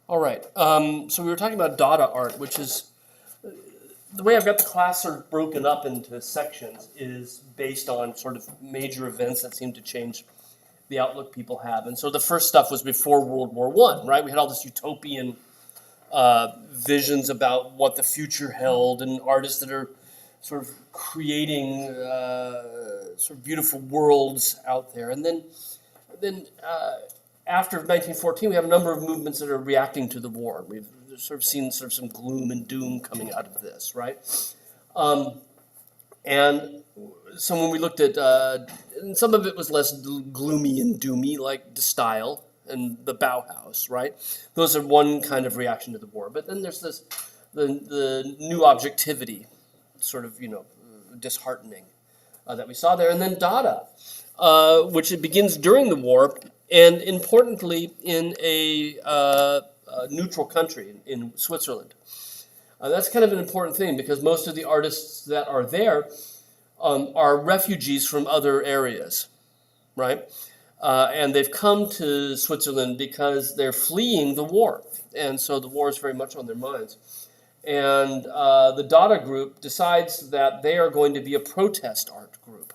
All right. So we were talking about Dada art, which is the way I've got the class sort of broken up into sections is based on sort of major events that seem to change the outlook people have. And so the first stuff was before World War I, right? We had all this utopian visions about what the future held, and artists that are sort of creating sort of beautiful worlds out there. And then after 1914, we have a number of movements that are reacting to the war. We've sort of seen sort of some gloom and doom coming out of this, right? And so when we looked at, and some of it was less gloomy and doomy, like De Stijl and the Bauhaus, right? Those are one kind of reaction to the war. But then there's this, the new objectivity, sort of, disheartening that we saw there. And then Dada, which it begins during the war, and importantly in a neutral country, in Switzerland. That's kind of an important thing because most of the artists that are there are refugees from other areas, right? And they've come to Switzerland because they're fleeing the war. And so the war is very much on their minds. And the Dada group decides that they are going to be a protest art group.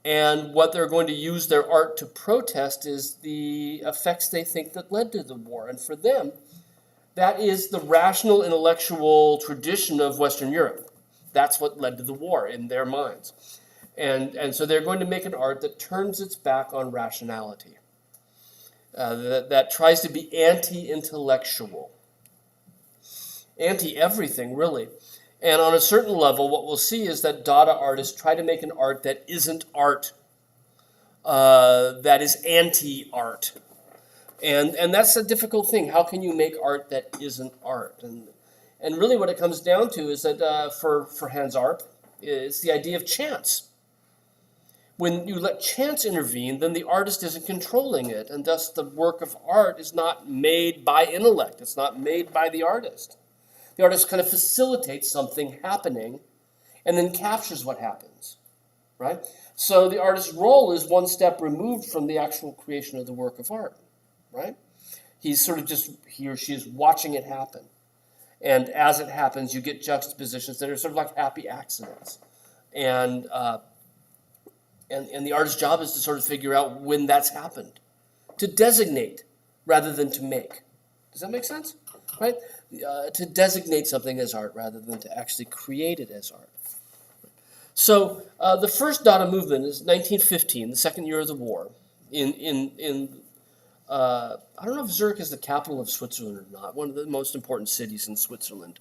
And what they're going to use their art to protest is the effects they think that led to the war. And for them, that is the rational intellectual tradition of Western Europe. That's what led to the war in their minds. And so they're going to make an art that turns its back on rationality, that tries to be anti-intellectual, anti-everything, really. And on a certain level, what we'll see is that Dada artists try to make an art that isn't art, that is anti-art. And that's a difficult thing. How can you make art that isn't art? And really what it comes down to is that for Hans Arp, it's the idea of chance. When you let chance intervene, then the artist isn't controlling it, and thus the work of art is not made by intellect. It's not made by the artist. The artist kind of facilitates something happening and then captures what happens, right? So the artist's role is one step removed from the actual creation of the work of art, right? He's sort of just, he or she is watching it happen. And as it happens, you get juxtapositions that are sort of like happy accidents. And the artist's job is to sort of figure out when that's happened, to designate rather than to make. Does that make sense? Right? To designate something as art rather than to actually create it as art. So the first Dada movement is 1915, the second year of the war. I don't know if Zurich is the capital of Switzerland or not, one of the most important cities in Switzerland.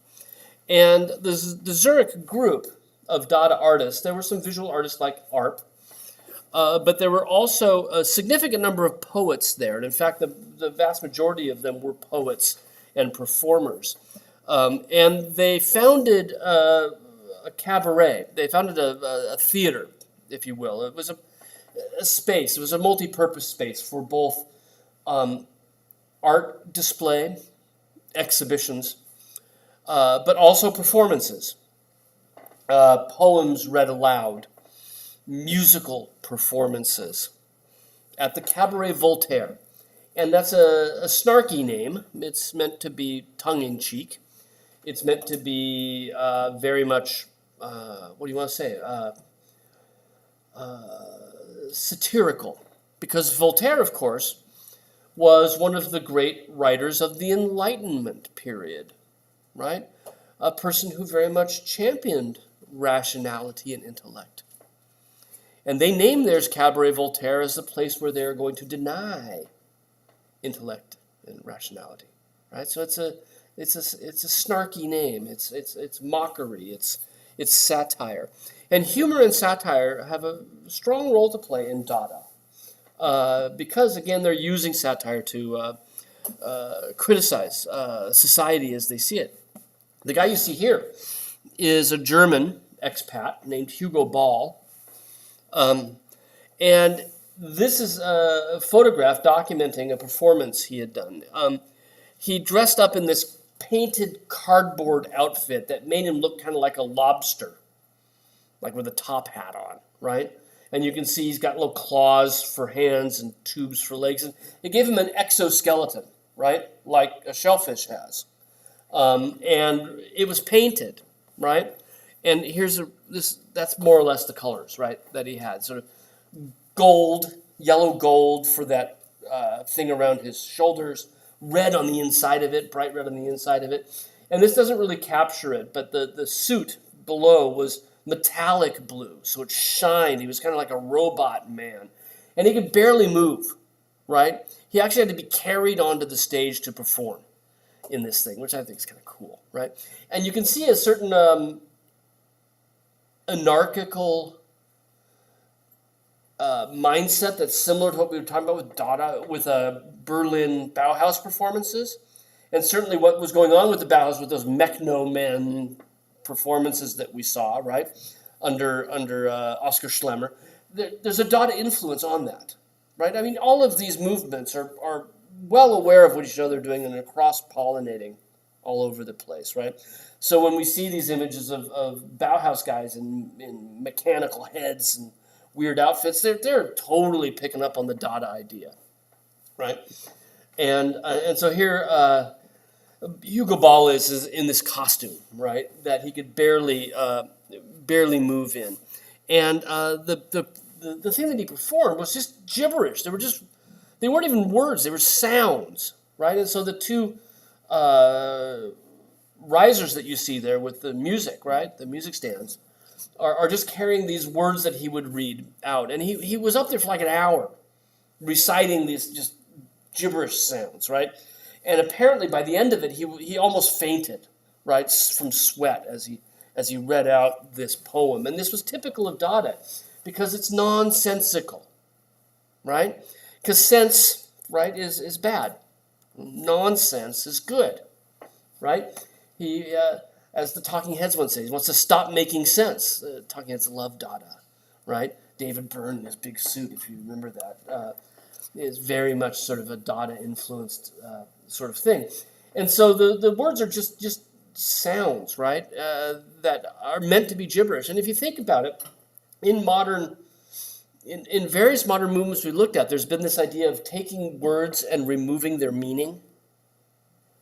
And the Zurich group of Dada artists, there were some visual artists like Arp, but there were also a significant number of poets there. And in fact, the vast majority of them were poets and performers. And they founded a cabaret. They founded a theater, if you will. It was a space. It was a multi-purpose space for both art display, exhibitions, but also performances. Poems read aloud, musical performances at the Cabaret Voltaire. And that's a snarky name. It's meant to be tongue-in-cheek. It's meant to be very much, what do you want to say, satirical. Because Voltaire, of course, was one of the great writers of the Enlightenment period, right? A person who very much championed rationality and intellect. And they named theirs Cabaret Voltaire as the place where they're going to deny intellect and rationality, right? So it's a snarky name. It's mockery. It's satire, and humor and satire have a strong role to play in Dada, because again they're using satire to criticize society as they see it. The guy you see here is a German expat named Hugo Ball, and this is a photograph documenting a performance he had done. He dressed up in this painted cardboard outfit that made him look kind of like a lobster, like with a top hat on, right? And you can see he's got little claws for hands and tubes for legs. And it gave him an exoskeleton. right? Like a shellfish has. And it was painted, right? And that's more or less the colors, right, that he had. Sort of gold, yellow gold for that thing around his shoulders, red on the inside of it, bright red on the inside of it. And this doesn't really capture it, but the suit below was metallic blue, so it shined. He was kind of like a robot man. And he could barely move, right? He actually had to be carried onto the stage to perform in this thing, which I think is kind of cool, right? And you can see a certain anarchical mindset that's similar to what we were talking about with Dada, with Berlin Bauhaus performances, and certainly what was going on with the Bauhaus with those Mechno-Men performances that we saw, right, under Oscar Schlemmer. There's a Dada influence on that, right? I mean, all of these movements are well aware of what each other are doing and are cross-pollinating all over the place, right? So when we see these images of Bauhaus guys in mechanical heads and weird outfits, they're totally picking up on the Dada idea, right? And so here Hugo Ball is in this costume, right, that he could barely move in, and the thing that he performed was just gibberish. They weren't even words; they were sounds, right? And so the two risers that you see there with the music, right, the music stands, are just carrying these words that he would read out. And he was up there for like an hour reciting these just gibberish sounds, right? And apparently by the end of it, he almost fainted, right, from sweat as he read out this poem. And this was typical of Dada because it's nonsensical, right? Because sense, right, is bad. Nonsense is good, right? He, as the Talking Heads once said, he wants to stop making sense. Talking Heads love Dada, right? David Byrne in his big suit, if you remember that, is very much sort of a Dada-influenced sort of thing. And so the words are just sounds, right, that are meant to be gibberish. And if you think about it, in various modern movements we looked at, there's been this idea of taking words and removing their meaning,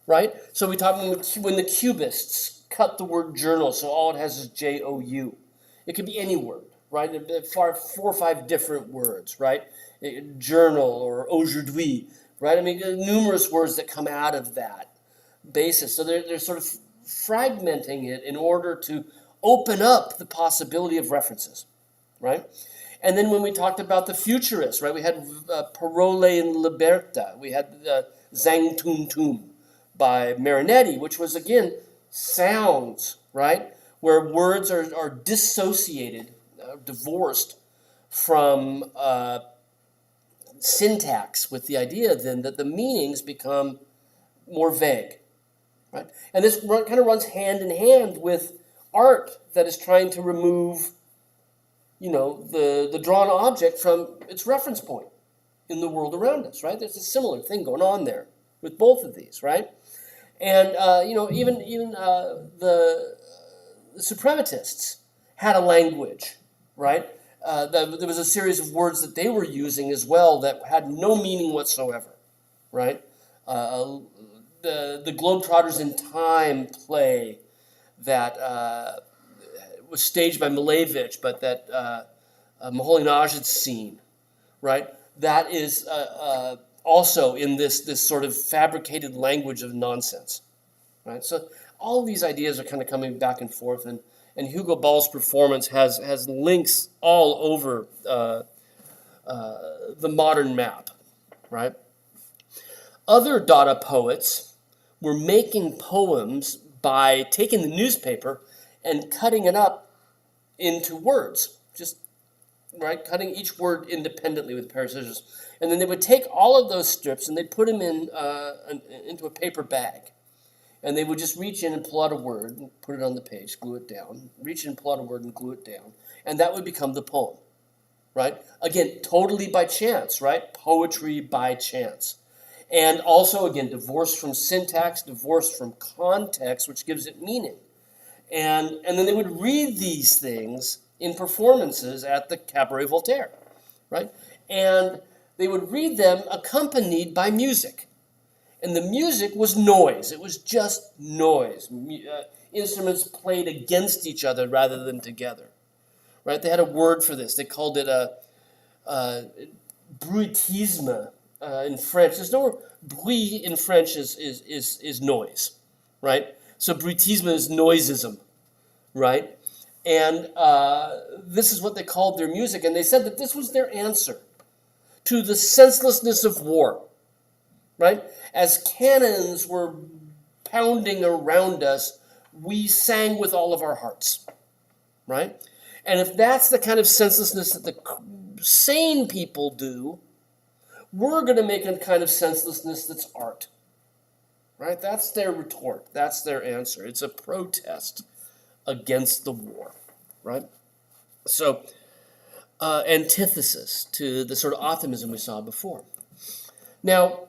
right? So we talk when the Cubists cut the word journal, so all it has is J-O-U. It could be any word, right? 4 or 5 different words, right? Journal or aujourd'hui, right? I mean, numerous words that come out of that basis. So they're sort of fragmenting it in order to open up the possibility of references, right? And then when we talked about the futurists, right, we had Parole in Libertà, we had Zang Tum Tum by Marinetti, which was, again, sounds, right, where words are dissociated, divorced from syntax, with the idea then that the meanings become more vague, right? And this kind of runs hand in hand with art that is trying to remove, the drawn object from its reference point in the world around us, right? There's a similar thing going on there with both of these, right? And even the suprematists had a language, right? There was a series of words that they were using as well that had no meaning whatsoever, right? The Globetrotters in Time play that was staged by Malevich, but that Moholy-Nagy had seen, right? That is also in this sort of fabricated language of nonsense, right? So all of these ideas are kind of coming back and forth, and Hugo Ball's performance has links all over the modern map, right? Other Dada poets were making poems by taking the newspaper and cutting it up into words, just, right, cutting each word independently with a pair of scissors. And then they would take all of those strips and they'd put them into a paper bag. And they would just reach in and pull out a word and put it on the page, glue it down. Reach in and pull out a word and glue it down. And that would become the poem, right? Again, totally by chance, right? Poetry by chance. And also, again, divorced from syntax, divorced from context, which gives it meaning. And then they would read these things in performances at the Cabaret Voltaire, right? And they would read them accompanied by music. And the music was noise. It was just noise. Instruments played against each other rather than together. Right? They had a word for this. They called it a bruitisme in French. There's no bruit in French is noise, right? So bruitisme is noisism, right? And this is what they called their music. And they said that this was their answer to the senselessness of war, right? As cannons were pounding around us, we sang with all of our hearts, right? And if that's the kind of senselessness that the sane people do, we're going to make a kind of senselessness that's art, right? That's their retort. That's their answer. It's a protest against the war, right? So, antithesis to the sort of optimism we saw before. Now,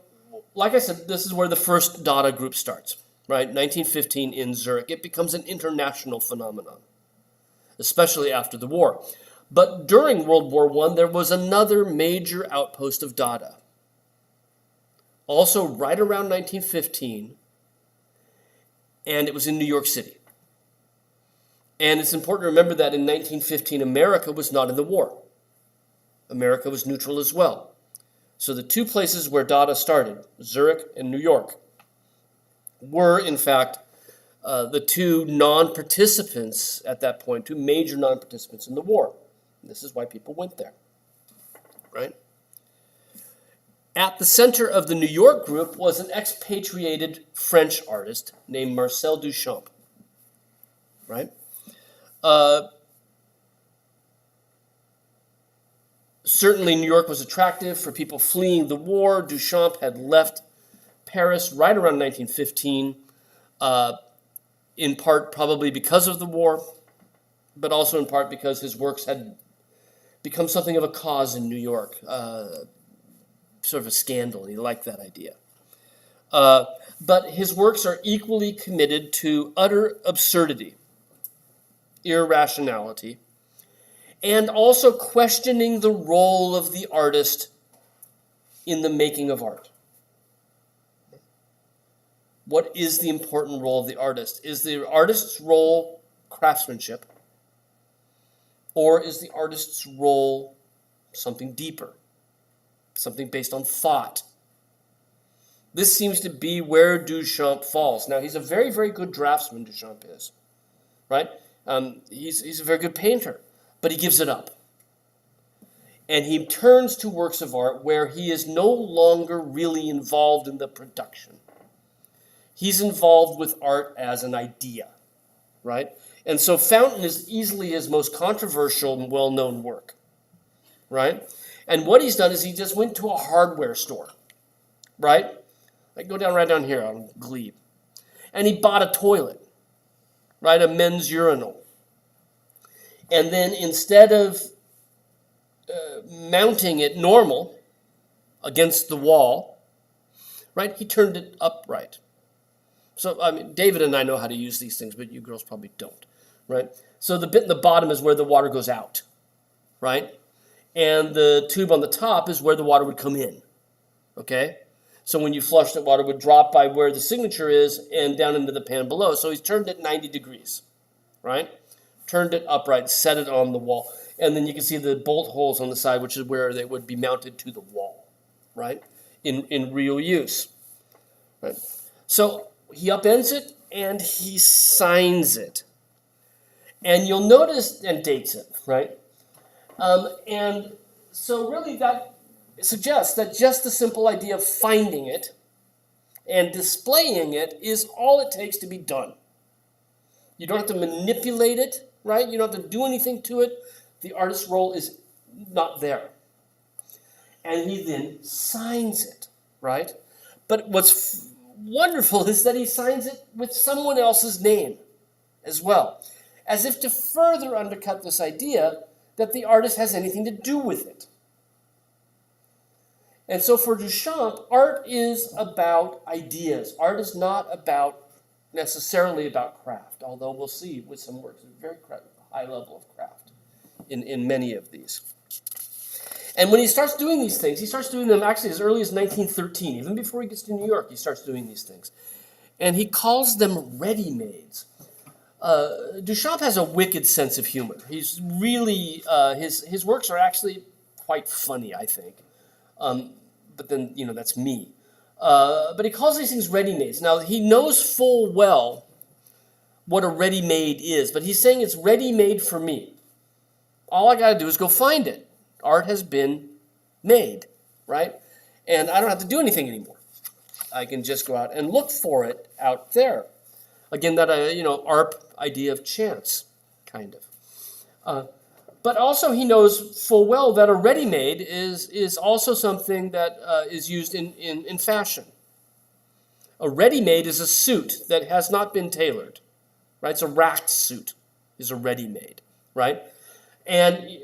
like I said, this is where the first Dada group starts, right? 1915 in Zurich. It becomes an international phenomenon, especially after the war. But during World War I, there was another major outpost of Dada. Also right around 1915, and it was in New York City. And it's important to remember that in 1915, America was not in the war. America was neutral as well. So the two places where Dada started, Zurich and New York, were in fact the two non-participants at that point, two major non-participants in the war. And this is why people went there, right? At the center of the New York group was an expatriated French artist named Marcel Duchamp, right? Certainly New York was attractive for people fleeing the war. Duchamp had left Paris right around 1915, in part probably because of the war, but also in part because his works had become something of a cause in New York, sort of a scandal. He liked that idea. But his works are equally committed to utter absurdity, irrationality, and also questioning the role of the artist in the making of art. What is the important role of the artist? Is the artist's role craftsmanship? Or is the artist's role something deeper? Something based on thought? This seems to be where Duchamp falls. Now, he's a very, very good draftsman, Duchamp is, right? He's a very good painter, but he gives it up. And he turns to works of art where he is no longer really involved in the production. He's involved with art as an idea, right? And so Fountain is easily his most controversial and well-known work, right? And what he's done is he just went to a hardware store, right? Like go down right down here on Glebe. And he bought a toilet, right? A men's urinal. And then instead of mounting it normal against the wall, right, he turned it upright. So, I mean, David and I know how to use these things, but you girls probably don't, right? So the bit in the bottom is where the water goes out, right? And the tube on the top is where the water would come in, okay? So when you flushed it, water would drop by where the signature is and down into the pan below. So he's turned it 90 degrees, right? Turned it upright, set it on the wall. And then you can see the bolt holes on the side, which is where they would be mounted to the wall, right? In real use, right? So he upends it and he signs it. And you'll notice, and dates it, right? And so really that suggests that just the simple idea of finding it and displaying it is all it takes to be done. You don't have to manipulate it, right? You don't have to do anything to it. The artist's role is not there. And he then signs it, right? But what's wonderful is that he signs it with someone else's name as well, as if to further undercut this idea that the artist has anything to do with it. And so for Duchamp, art is about ideas. Art is not necessarily about craft, although we'll see with some works, a very high level of craft in many of these. And when he starts doing these things, he starts doing them actually as early as 1913. Even before he gets to New York, he starts doing these things. And he calls them ready-mades. Duchamp has a wicked sense of humor. He's really, his works are actually quite funny, I think. But then, that's me. But he calls these things ready-mades. Now, he knows full well what a ready-made is, but he's saying it's ready-made for me. All I got to do is go find it. Art has been made, right? And I don't have to do anything anymore. I can just go out and look for it out there. Again, that ARP idea of chance, kind of. But also he knows full well that a ready-made is also something that is used in fashion. A ready-made is a suit that has not been tailored, right? It's a racked suit is a ready-made, right? And,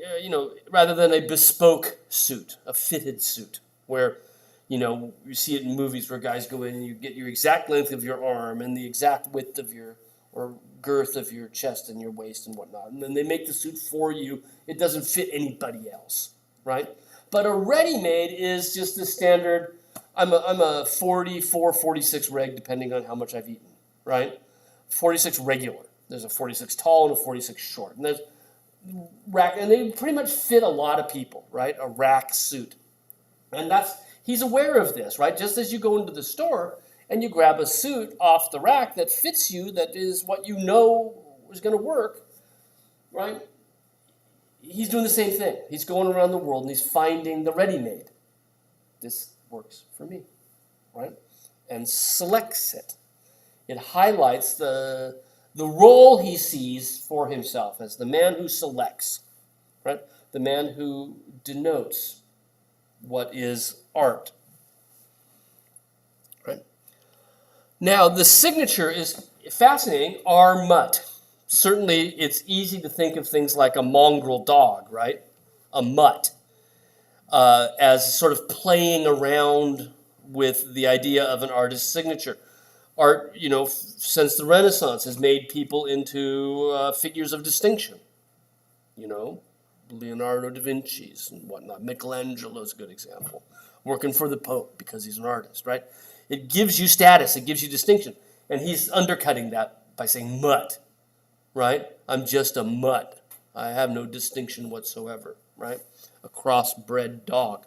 rather than a bespoke suit, a fitted suit, where, you see it in movies where guys go in and you get your exact length of your arm and the exact width of or girth of your chest and your waist and whatnot. And then they make the suit for you. It doesn't fit anybody else, right? But a ready-made is just the standard, I'm a 44, 46 reg, depending on how much I've eaten, right? 46 regular. There's a 46 tall and a 46 short. And there's rack, and they pretty much fit a lot of people, right? A rack suit. And he's aware of this, right? Just as you go into the store and you grab a suit off the rack that fits you, that is what you know is going to work, right? He's doing the same thing. He's going around the world and he's finding the ready-made. This works for me, right? And selects it. It highlights the role he sees for himself as the man who selects, right? The man who denotes what is art, right? Now, the signature is fascinating, R. Mutt. Certainly, it's easy to think of things like a mongrel dog, right? A mutt, as sort of playing around with the idea of an artist's signature. Art, since the Renaissance has made people into figures of distinction. Leonardo da Vinci's and whatnot. Michelangelo's a good example. Working for the Pope because he's an artist, right? It gives you status. It gives you distinction. And he's undercutting that by saying mutt, right? I'm just a mutt. I have no distinction whatsoever, right? A crossbred dog.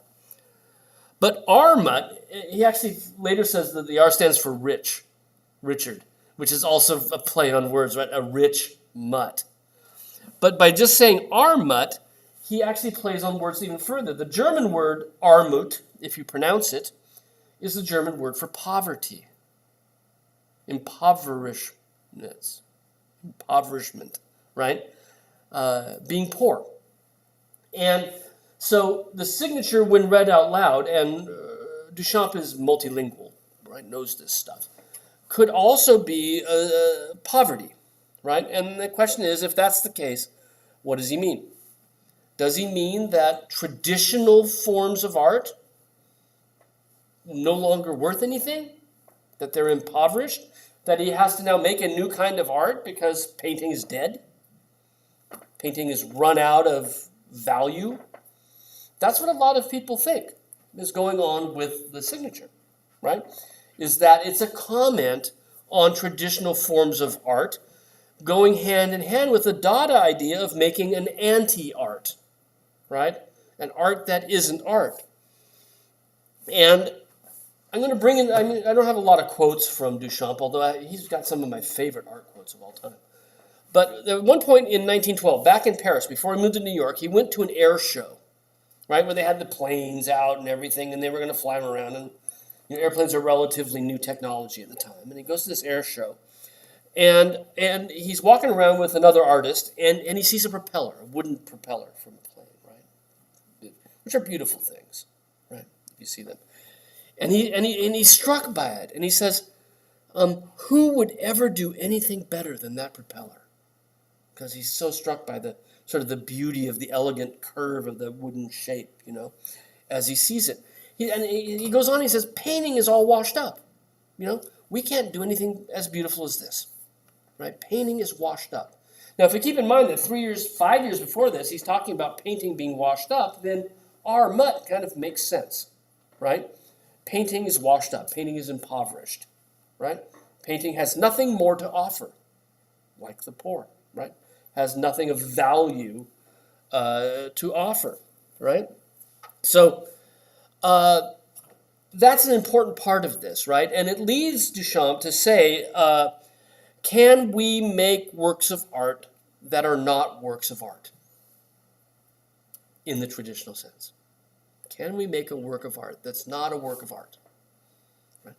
But R. Mutt, he actually later says that the R stands for Richard, which is also a play on words, right? A rich mutt. But by just saying R. Mutt, he actually plays on words even further. The German word Armut, if you pronounce it, is the German word for poverty. Impoverishment, right? Being poor. And so the signature, when read out loud, and Duchamp is multilingual, right? Knows this stuff, could also be poverty, right? And the question is, if that's the case, what does he mean? Does he mean that traditional forms of art no longer worth anything? That they're impoverished? That he has to now make a new kind of art because painting is dead? Painting is run out of value? That's what a lot of people think is going on with the signature, right? Is that it's a comment on traditional forms of art going hand in hand with the Dada idea of making an anti-art, right? An art that isn't art. And I'm going to bring in, I don't have a lot of quotes from Duchamp, although he's got some of my favorite art quotes of all time. But at one point in 1912, back in Paris, before he moved to New York, he went to an air show, right, where they had the planes out and everything, and they were going to fly them around. And airplanes are relatively new technology at the time. And he goes to this air show, and he's walking around with another artist, and he sees a propeller, a wooden propeller from a plane, right? Which are beautiful things, right? If you see them. And he's struck by it, and he says, who would ever do anything better than that propeller? Because he's so struck by the sort of the beauty of the elegant curve of the wooden shape, as he sees it. He goes on, he says, painting is all washed up. We can't do anything as beautiful as this, right? Painting is washed up. Now, if we keep in mind that 5 years before this, he's talking about painting being washed up, then are mud kind of makes sense, right? Painting is washed up. Painting is impoverished, right? Painting has nothing more to offer, like the poor, right? Has nothing of value to offer, right? So that's an important part of this, right? And it leads Duchamp to say, can we make works of art that are not works of art in the traditional sense? Can we make a work of art that's not a work of art? Right?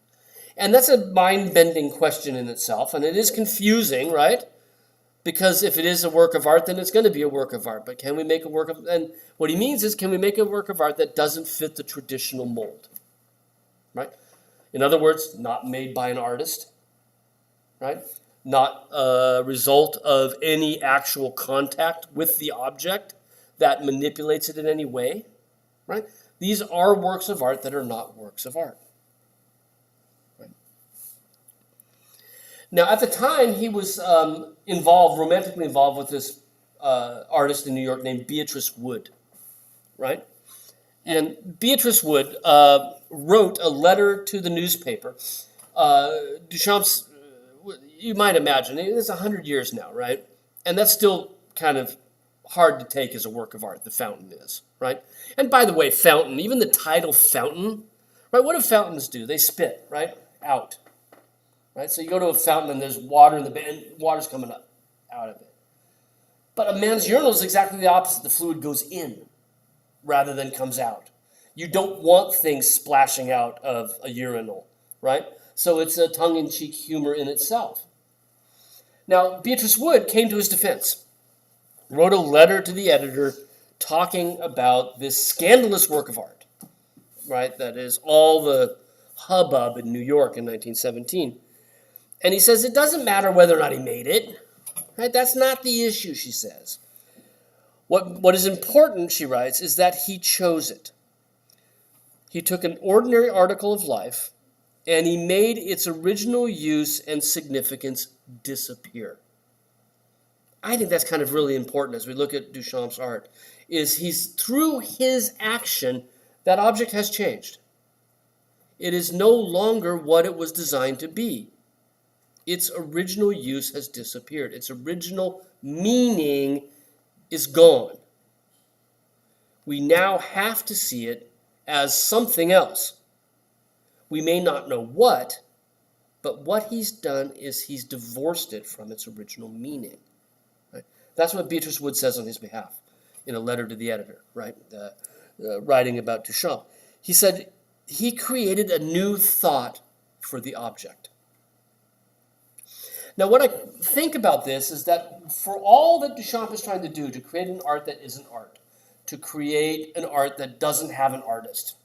And that's a mind-bending question in itself, and it is confusing, right? Because if it is a work of art, then it's going to be a work of art. But can we make a work of... And what he means is, can we make a work of art that doesn't fit the traditional mold? Right? In other words, not made by an artist, right? Not a result of any actual contact with the object that manipulates it in any way, right? These are works of art that are not works of art. Right? Now, at the time, he was romantically involved with this artist in New York named Beatrice Wood, right? And Beatrice Wood wrote a letter to the newspaper. Duchamp's, you might imagine, it's 100 years now, right? And that's still kind of hard to take as a work of art, the fountain is, right? And by the way, fountain, even the title fountain, right? What do fountains do? They spit, right? Out, right? So you go to a fountain and there's water in the and water's coming up out of it. But a man's urinal is exactly the opposite. The fluid goes in rather than comes out. You don't want things splashing out of a urinal, right? So it's a tongue-in-cheek humor in itself. Now, Beatrice Wood came to his defense, wrote a letter to the editor talking about this scandalous work of art, right? That is all the hubbub in New York in 1917. And he says, it doesn't matter whether or not he made it, right? That's not the issue, she says. What is important, she writes, is that he chose it. He took an ordinary article of life and he made its original use and significance disappear. I think that's kind of really important as we look at Duchamp's art, is he's through his action, that object has changed. It is no longer what it was designed to be. Its original use has disappeared. Its original meaning is gone. We now have to see it as something else. We may not know what, but what he's done is he's divorced it from its original meaning. Right? That's what Beatrice Wood says on his behalf in a letter to the editor, right? Writing about Duchamp. He said he created a new thought for the object. Now, what I think about this is that for all that Duchamp is trying to do, to create an art that isn't art, to create an art that doesn't have an artist,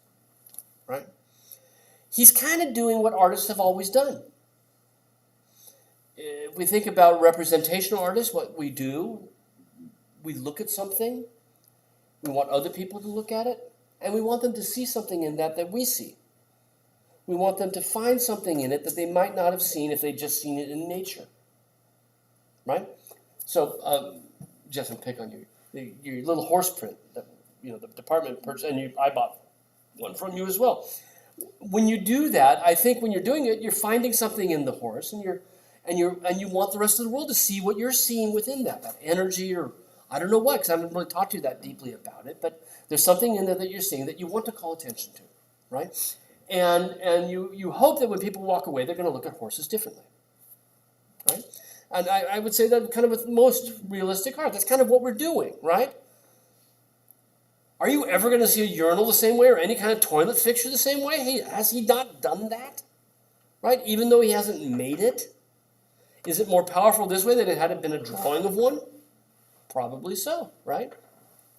right? He's kind of doing what artists have always done. If we think about representational artists, what we do, we look at something, we want other people to look at it, and we want them to see something in that we see. We want them to find something in it that they might not have seen if they'd just seen it in nature, right? So, Jeff, and pick on you, your little horse print that the department purchased, and I bought one from you as well. When you do that, I think when you're doing it, you're finding something in the horse, and you want the rest of the world to see what you're seeing within that energy, or I don't know what, because I haven't really talked to you that deeply about it, but there's something in there that you're seeing that you want to call attention to, right? And you hope that when people walk away, they're going to look at horses differently, right? And I would say that kind of with most realistic art, that's kind of what we're doing, right? Are you ever going to see a urinal the same way or any kind of toilet fixture the same way? Has he not done that, right? Even though he hasn't made it? Is it more powerful this way than it had been a drawing of one? Probably so, right?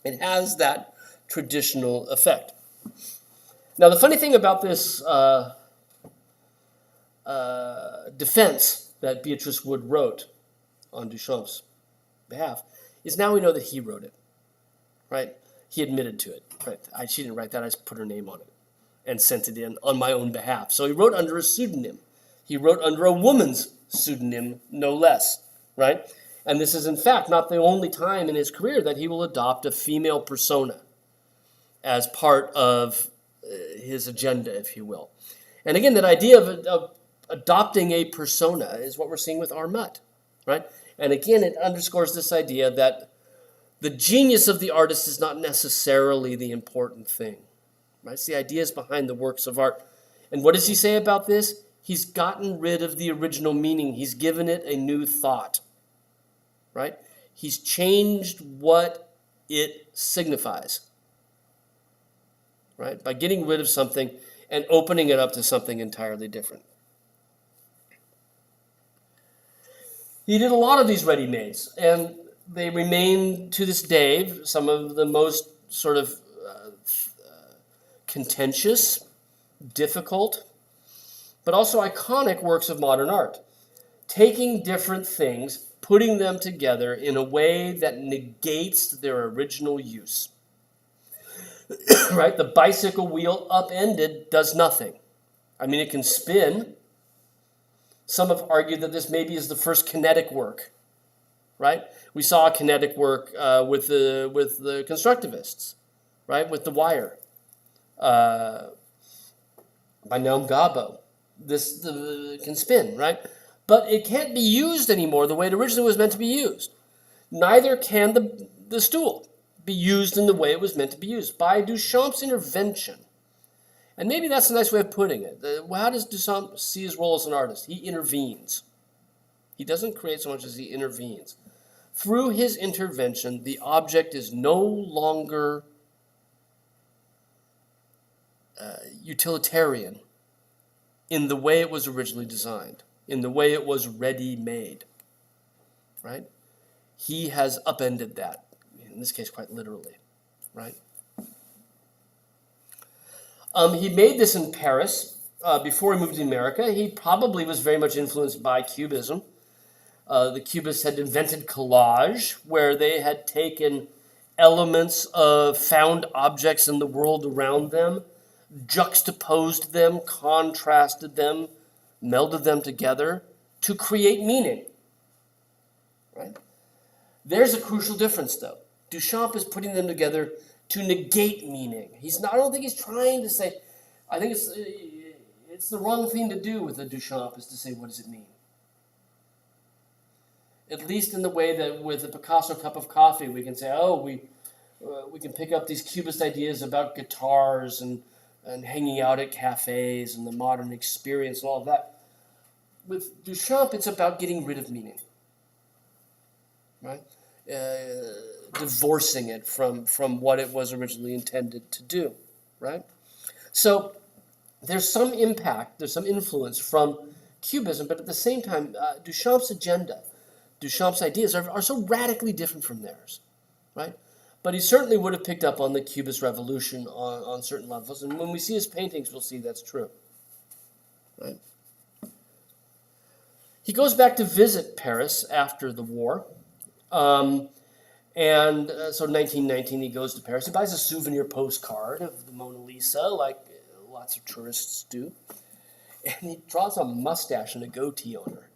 It has that traditional effect. Now, the funny thing about this defense that Beatrice Wood wrote on Duchamp's behalf is now we know that he wrote it, right? He admitted to it. Right? She didn't write that. I just put her name on it and sent it in on my own behalf. So he wrote under a pseudonym. He wrote under a woman's pseudonym, no less, right? And this is, in fact, not the only time in his career that he will adopt a female persona. as part of his agenda, if you will. And again, that idea of adopting a persona is what we're seeing with Armut, right? And again, it underscores this idea that the genius of the artist is not necessarily the important thing, right? It's the ideas behind the works of art. And what does he say about this? He's gotten rid of the original meaning. He's given it a new thought, right? He's changed what it signifies, right? By getting rid of something and opening it up to something entirely different. He did a lot of these ready-mades, and they remain to this day some of the most sort of contentious, difficult, but also iconic works of modern art. Taking different things, putting them together in a way that negates their original use. Right? The bicycle wheel upended does nothing. I mean, it can spin. Some have argued that this maybe is the first kinetic work, right? We saw kinetic work with the constructivists, right? With the wire by Noam Gabo. This can spin, right? But it can't be used anymore the way it originally was meant to be used. Neither can the stool be used in the way it was meant to be used. By Duchamp's intervention, and maybe that's a nice way of putting it. How does Duchamp see his role as an artist? He intervenes. He doesn't create so much as he intervenes. Through his intervention, the object is no longer utilitarian in the way it was originally designed, in the way it was ready-made, right? He has upended that, in this case quite literally, right? He made this in Paris before he moved to America. He probably was very much influenced by Cubism. The Cubists had invented collage, where they had taken elements of found objects in the world around them, juxtaposed them, contrasted them, melded them together to create meaning. Right? There's a crucial difference, though. Duchamp is putting them together to negate meaning. I don't think he's trying to say. I think it's the wrong thing to do with the Duchamp is to say, what does it mean? At least in the way that with the Picasso cup of coffee, we can say, we can pick up these Cubist ideas about guitars and hanging out at cafes and the modern experience and all of that. With Duchamp, it's about getting rid of meaning, right? Divorcing it from what it was originally intended to do, right? So there's some impact, there's some influence from Cubism, but at the same time, Duchamp's agenda, Duchamp's ideas are so radically different from theirs, right? But he certainly would have picked up on the Cubist revolution on certain levels, and when we see his paintings, we'll see that's true, right? He goes back to visit Paris after the war. So in 1919, he goes to Paris. He buys a souvenir postcard of the Mona Lisa, like lots of tourists do. And he draws a mustache and a goatee on her,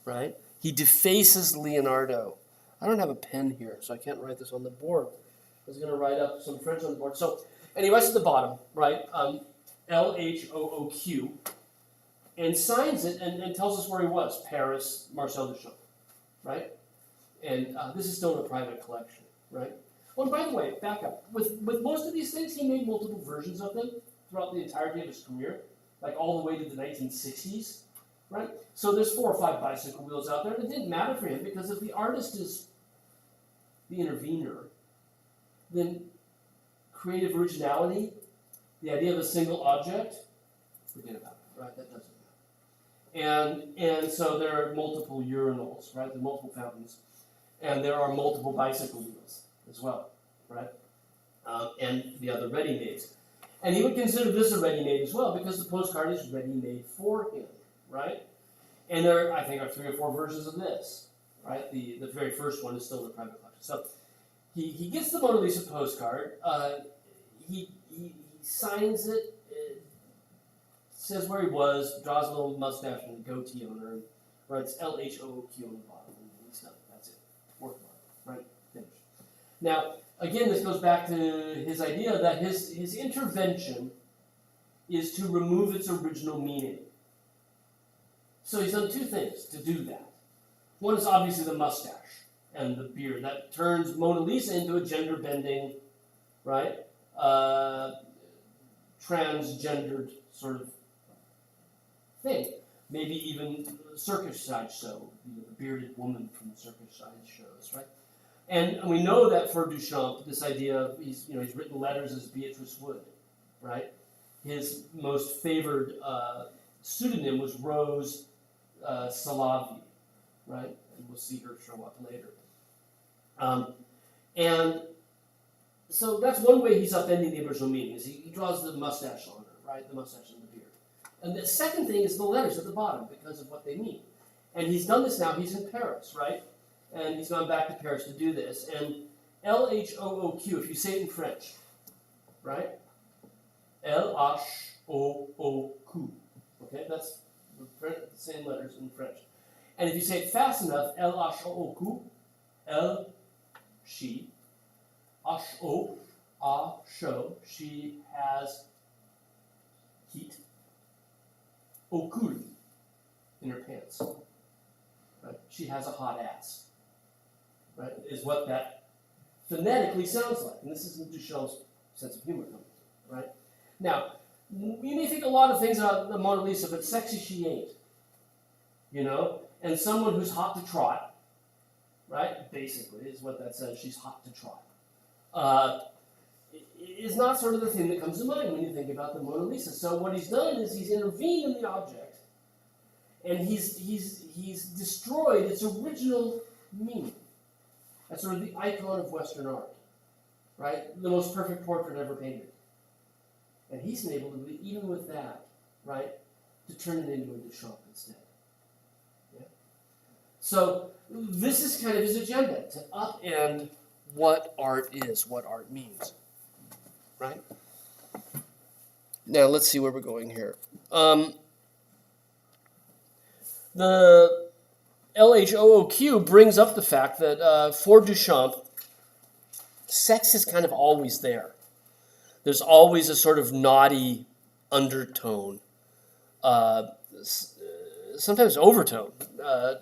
right? He defaces Leonardo. I don't have a pen here, so I can't write this on the board. I was going to write up some French on the board. So, and he writes at the bottom, right, LHOOQ, and signs it and tells us where he was, Paris, Marcel Duchamp, right? And this is still in a private collection, right? Oh, and by the way, back up. With most of these things, he made multiple versions of them throughout the entirety of his career, like all the way to the 1960s, right? So there's 4 or 5 bicycle wheels out there, and it didn't matter for him because if the artist is the intervener, then creative originality, the idea of a single object, forget about it, right? That doesn't matter. And so there are multiple urinals, right? There are multiple fountains. And there are multiple bicycle wheels as well, right? And the other ready-mades. And he would consider this a ready-made as well because the postcard is ready-made for him, right? And there, I think, are 3 or 4 versions of this, right? The very first one is still in the private collection. So he gets the Mona Lisa postcard. He signs it, says where he was, draws a little mustache and a goatee on her, and writes LHOOQ on the bottom. And he's done. That's it. Work on it. Right? Finished. Now, Again, this goes back to his idea that his intervention is to remove its original meaning. So he's done two things to do that. One is obviously the mustache and the beard. That turns Mona Lisa into a gender-bending, right, transgendered sort of thing. Maybe even Circus Side Show, the bearded woman from the Circus Side shows, right? And we know that for Duchamp, this idea, he's written letters as Beatrice Wood, right? His most favored pseudonym was Rose Salavi, right? And we'll see her show up later. And so that's one way he's upending the original meaning, is he draws the mustache on her, right? The mustache and the beard. And the second thing is the letters at the bottom, because of what they mean. And he's done this now. He's in Paris, right? And he's gone back to Paris to do this. And L-H-O-O-Q, if you say it in French, right? L-H-O-O-Q. Okay, that's the same letters in French. And if you say it fast enough, L-H-O-O-Q, L, she, H-O, show, she has heat, ocul in her pants. Right? She has a hot ass. Right? Is what that phonetically sounds like. And this is Duchamp's sense of humor coming from, right? Now, you may think a lot of things about the Mona Lisa, but sexy she ain't. You know? And someone who's hot to trot, right? Basically, is what that says. She's hot to trot. Is not sort of the thing that comes to mind when you think about the Mona Lisa. So what he's done is he's intervened in the object, and he's destroyed its original meaning. That's sort of the icon of Western art, right? The most perfect portrait ever painted. And he's been able to, even with that, right, to turn it into a Duchamp instead. Yeah? So this is kind of his agenda, to upend what art is, what art means, right? Now let's see where we're going here. The LHOOQ brings up the fact that for Duchamp, sex is kind of always there. There's always a sort of naughty undertone, sometimes overtone,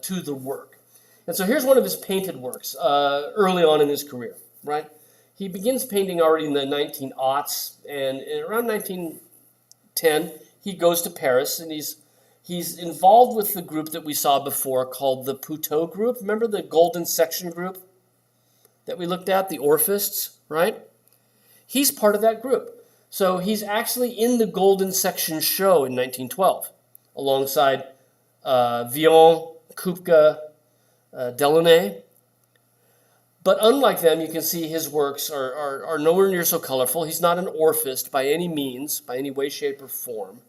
to the work. And so here's one of his painted works early on in his career, right? He begins painting already in the 1900s, and around 1910, he goes to Paris, and he's involved with the group that we saw before called the Puteaux group. Remember the Golden Section group that we looked at, the Orphists, right? He's part of that group. So he's actually in the Golden Section show in 1912, alongside Villon, Kupka, Delaunay. But unlike them, you can see his works are nowhere near so colorful. He's not an Orphist by any means, by any way, shape, or form.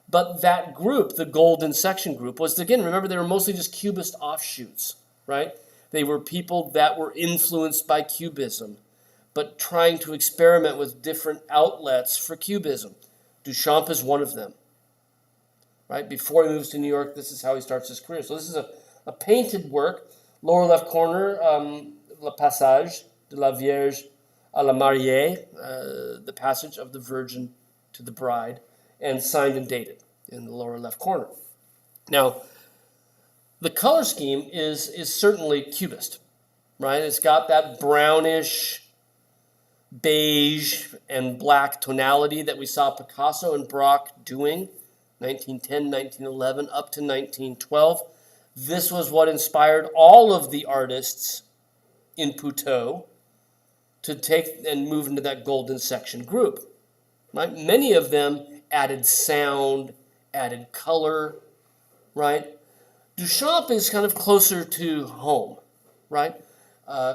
But that group, the Golden Section group, was, again, remember, they were mostly just Cubist offshoots, right? They were people that were influenced by Cubism, but trying to experiment with different outlets for Cubism. Duchamp is one of them, right? Before he moves to New York, this is how he starts his career. So this is a painted work, lower left corner, Le Passage de la Vierge à la Mariée, the passage of the Virgin to the bride, and signed and dated in the lower left corner. Now, the color scheme is certainly Cubist, right? It's got that brownish, beige, and black tonality that we saw Picasso and Braque doing, 1910, 1911, up to 1912. This was what inspired all of the artists in Puteaux to take and move into that Golden Section group. Right? Many of them added sound, added color, right? Duchamp is kind of closer to home, right?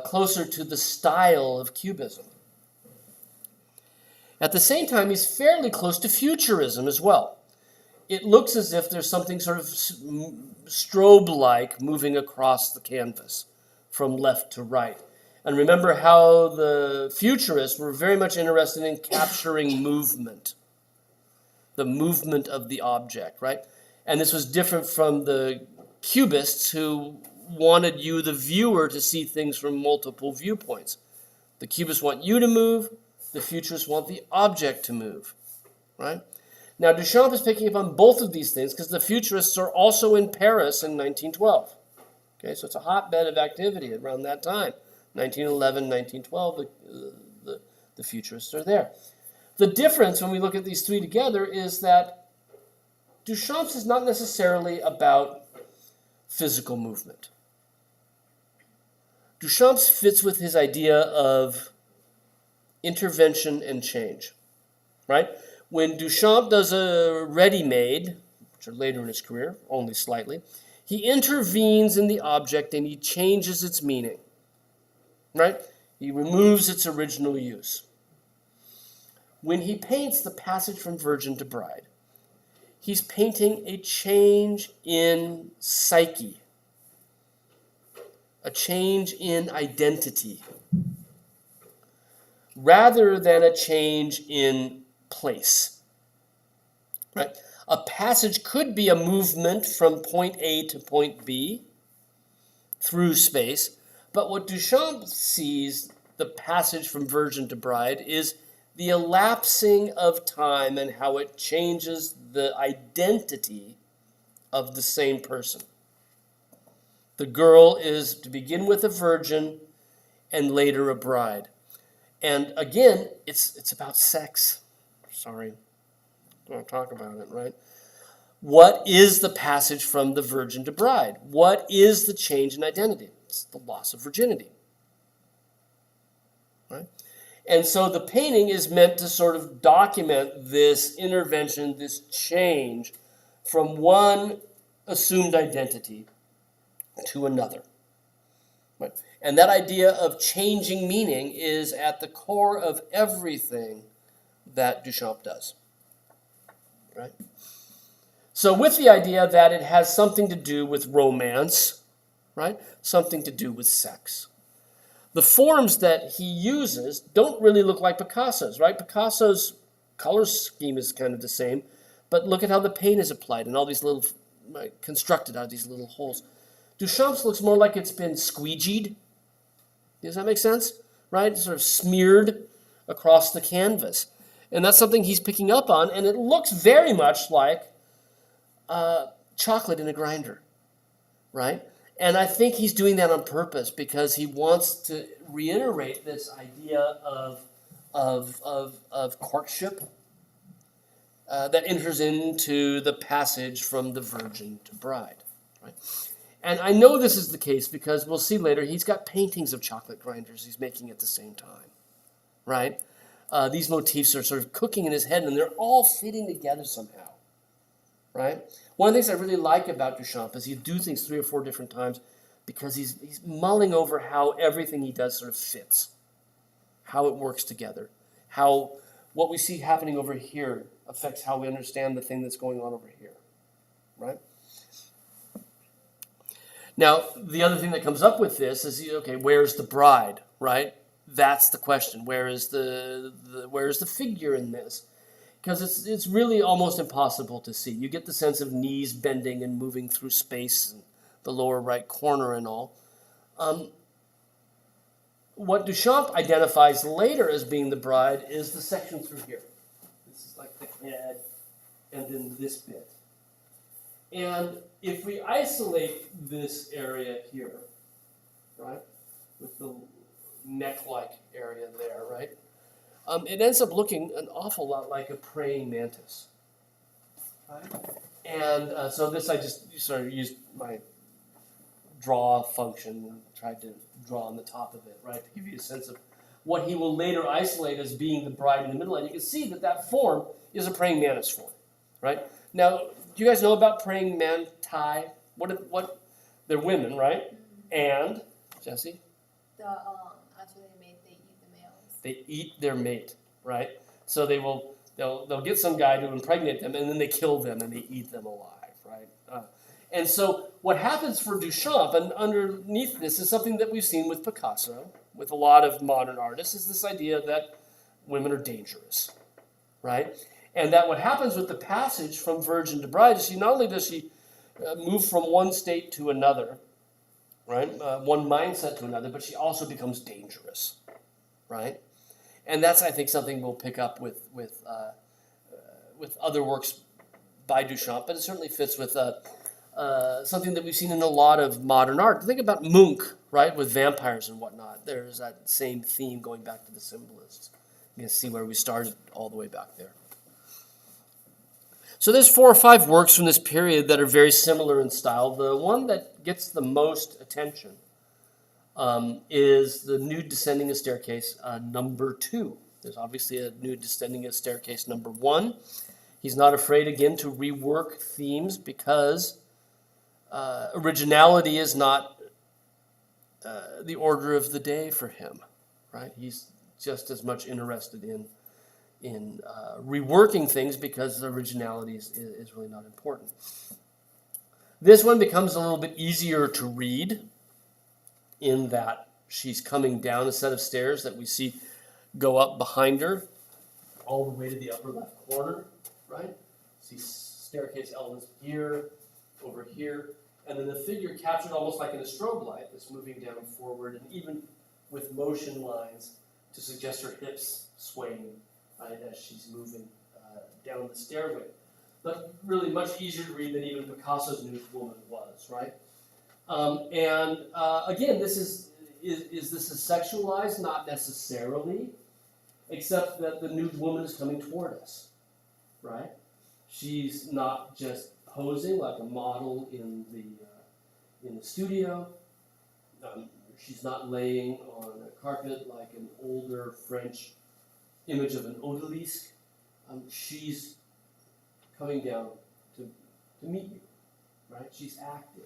Closer to the style of Cubism. At the same time, he's fairly close to Futurism as well. It looks as if there's something sort of strobe-like moving across the canvas from left to right. And remember how the Futurists were very much interested in capturing movement, the movement of the object, right? And this was different from the Cubists who wanted you, the viewer, to see things from multiple viewpoints. The cubists want you to move. The futurists want the object to move, right? Now, Duchamp is picking up on both of these things because the futurists are also in Paris in 1912. Okay, so it's a hotbed of activity around that time. 1911, 1912, the futurists are there. The difference when we look at these three together is that Duchamp's is not necessarily about physical movement. Duchamp's fits with his idea of intervention and change, right? When Duchamp does a ready-made, which are later in his career, only slightly, he intervenes in the object and he changes its meaning, right? He removes its original use. When he paints the passage from Virgin to Bride, he's painting a change in psyche, a change in identity, rather than a change in place, right? A passage could be a movement from point A to point B through space, but what Duchamp sees the passage from Virgin to Bride is the elapsing of time and how it changes the identity of the same person. The girl is to begin with a virgin and later a bride. And again, it's about sex. Sorry, don't want to talk about it, right? What is the passage from the virgin to bride? What is the change in identity? It's the loss of virginity, right? And so the painting is meant to sort of document this intervention, this change from one assumed identity to another, right? And that idea of changing meaning is at the core of everything that Duchamp does, right? So with the idea that it has something to do with romance, right? Something to do with sex. The forms that he uses don't really look like Picasso's, right? Picasso's color scheme is kind of the same, but look at how the paint is applied and all these little, right, constructed out of these little holes. Duchamp's looks more like it's been squeegeed. Does that make sense? Right? Sort of smeared across the canvas. And that's something he's picking up on, and it looks very much like chocolate in a grinder, right? And I think he's doing that on purpose because he wants to reiterate this idea of courtship that enters into the passage from the virgin to bride, right? And I know this is the case because we'll see later he's got paintings of chocolate grinders he's making at the same time, right? These motifs are sort of cooking in his head and they're all fitting together somehow, right? One of the things I really like about Duchamp is he do things 3 or 4 different times because he's mulling over how everything he does sort of fits, how it works together, how what we see happening over here affects how we understand the thing that's going on over here, right? Now, the other thing that comes up with this is, okay, where's the bride, right? That's the question. Where is the figure in this? Because it's really almost impossible to see. You get the sense of knees bending and moving through space and the lower right corner and all. What Duchamp identifies later as being the bride is the section through here. This is like the head and then this bit. And if we isolate this area here, right, with the neck-like area there, right, it ends up looking an awful lot like a praying mantis, right? And so this I just sort of used my draw function and tried to draw on the top of it, right, to give you a sense of what he will later isolate as being the bride in the middle. And you can see that that form is a praying mantis form, right? Now, do you guys know about praying manti? What? They're women, right? And Jesse? After they mate, they eat the males. They eat their mate, right? So they'll get some guy to impregnate them, and then they kill them and they eat them alive, right? And so what happens for Duchamp, and underneath this is something that we've seen with Picasso, with a lot of modern artists, is this idea that women are dangerous, right? And that what happens with the passage from virgin to bride is not only does she move from one state to another, right, one mindset to another, but she also becomes dangerous, right? And that's, I think, something we'll pick up with other works by Duchamp, but it certainly fits with something that we've seen in a lot of modern art. Think about Munch, right, with vampires and whatnot. There's that same theme going back to the symbolists. You can see where we started all the way back there. So there's 4 or 5 works from this period that are very similar in style. The one that gets the most attention is the Nude Descending a Staircase, number 2. There's obviously a Nude Descending a Staircase, number 1. He's not afraid, again, to rework themes because originality is not the order of the day for him, right? He's just as much interested in reworking things because originality is really not important. This one becomes a little bit easier to read in that she's coming down a set of stairs that we see go up behind her all the way to the upper left corner, right? See staircase elements here, over here, and then the figure captured almost like in a strobe light that's moving down forward, and even with motion lines to suggest her hips swaying, right, as she's moving down the stairway. But really much easier to read than even Picasso's Nude Woman was, right? Again, this is this is sexualized? Not necessarily, except that the nude woman is coming toward us, right? She's not just posing like a model in the studio. She's not laying on a carpet like an older French image of an odalisque. She's coming down to meet you, right? She's active.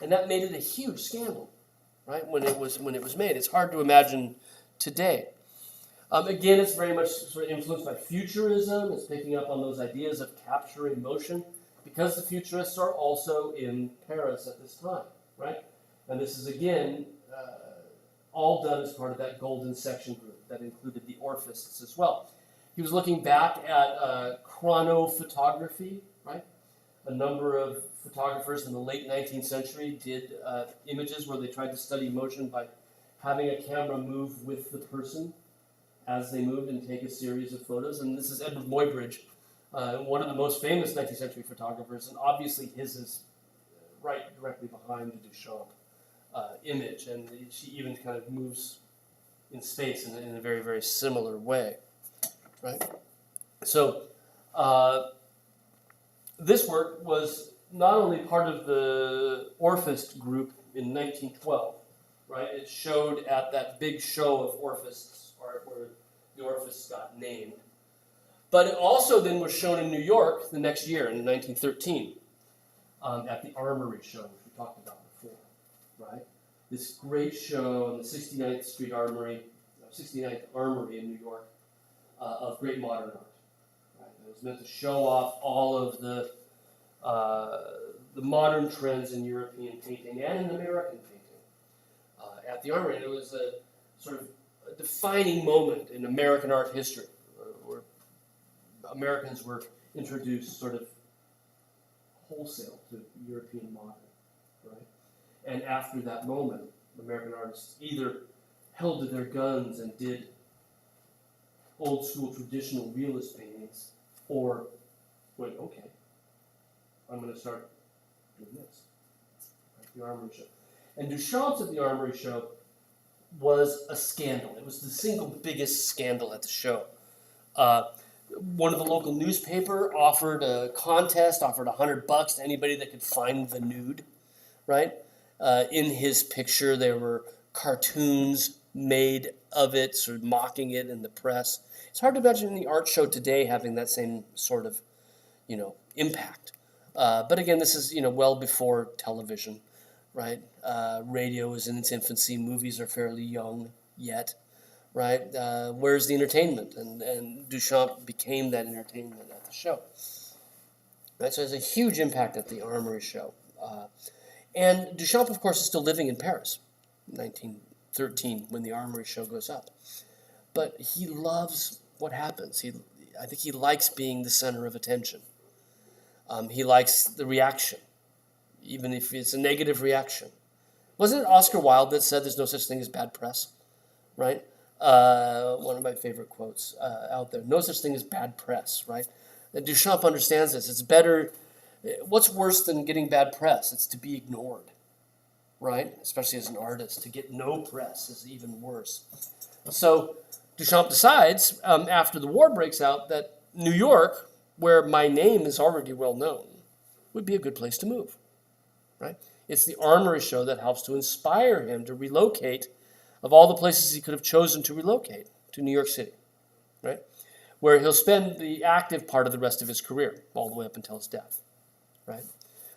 And that made it a huge scandal, right? When it was made. It's hard to imagine today. Again, it's very much sort of influenced by futurism. It's picking up on those ideas of capturing motion because the futurists are also in Paris at this time, right? And this is, again, all done as part of that golden section group that included the Orphists as well. He was looking back at chronophotography, right? A number of photographers in the late 19th century did images where they tried to study motion by having a camera move with the person as they moved and take a series of photos. And this is Edward Muybridge, one of the most famous 19th century photographers, and obviously his is right directly behind the Duchamp image, and she even kind of moves in space in a very, very similar way, right? So this work was not only part of the Orphist group in 1912, right? It showed at that big show of Orphists art where the Orphists got named. But it also then was shown in New York the next year in 1913 at the Armory show, which we talked about before, right? This great show in the 69th Street Armory, 69th Armory in New York of great modern art. Right? It was meant to show off all of the modern trends in European painting and in American painting at the Armory. And it was a sort of a defining moment in American art history where Americans were introduced sort of wholesale to European modern, right? And after that moment, American artists either held to their guns and did old school traditional realist paintings, or went, okay, I'm going to start doing this. Right? The Armory Show. And Duchamp's at the Armory Show was a scandal. It was the single biggest scandal at the show. One of the local newspaper offered a contest, offered $100 to anybody that could find the nude, right? In his picture, there were cartoons made of it, sort of mocking it in the press. It's hard to imagine the art show today having that same sort of, impact. But again, this is, well before television, right? Radio is in its infancy. Movies are fairly young yet, right? Where's the entertainment? And Duchamp became that entertainment at the show. Right? So there's a huge impact at the Armory Show. And Duchamp, of course, is still living in Paris, 1913, when the Armory Show goes up. But he loves what happens. I think he likes being the center of attention. He likes the reaction, even if it's a negative reaction. Wasn't it Oscar Wilde that said there's no such thing as bad press, right? One of my favorite quotes out there. No such thing as bad press, right? And Duchamp understands this. It's better. What's worse than getting bad press? It's to be ignored, right? Especially as an artist, to get no press is even worse. So Duchamp decides after the war breaks out that New York, where my name is already well known, would be a good place to move, right? It's the Armory show that helps to inspire him to relocate. Of all the places he could have chosen to relocate, to New York City, right? Where he'll spend the active part of the rest of his career, all the way up until his death, right?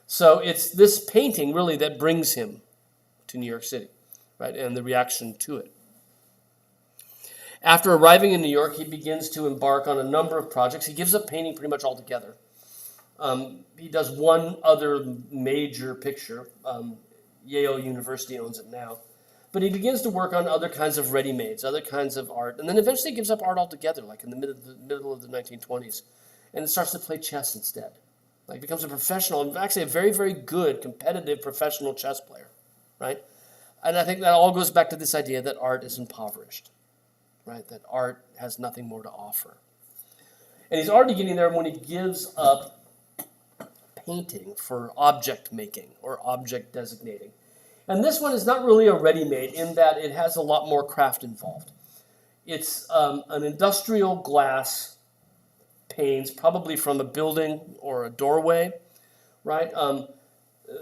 So it's this painting really that brings him to New York City, right? And the reaction to it. After arriving in New York, he begins to embark on a number of projects. He gives up painting pretty much altogether. He does one other major picture. Yale University owns it now. But he begins to work on other kinds of ready-mades, other kinds of art, and then eventually gives up art altogether, like in the middle of the 1920s, and it starts to play chess instead. Like becomes a professional, and actually a very, very good, competitive professional chess player, right? And I think that all goes back to this idea that art is impoverished, right? That art has nothing more to offer. And he's already getting there when he gives up painting for object making or object designating. And this one is not really a ready-made in that it has a lot more craft involved. It's an industrial glass panes, probably from a building or a doorway, right?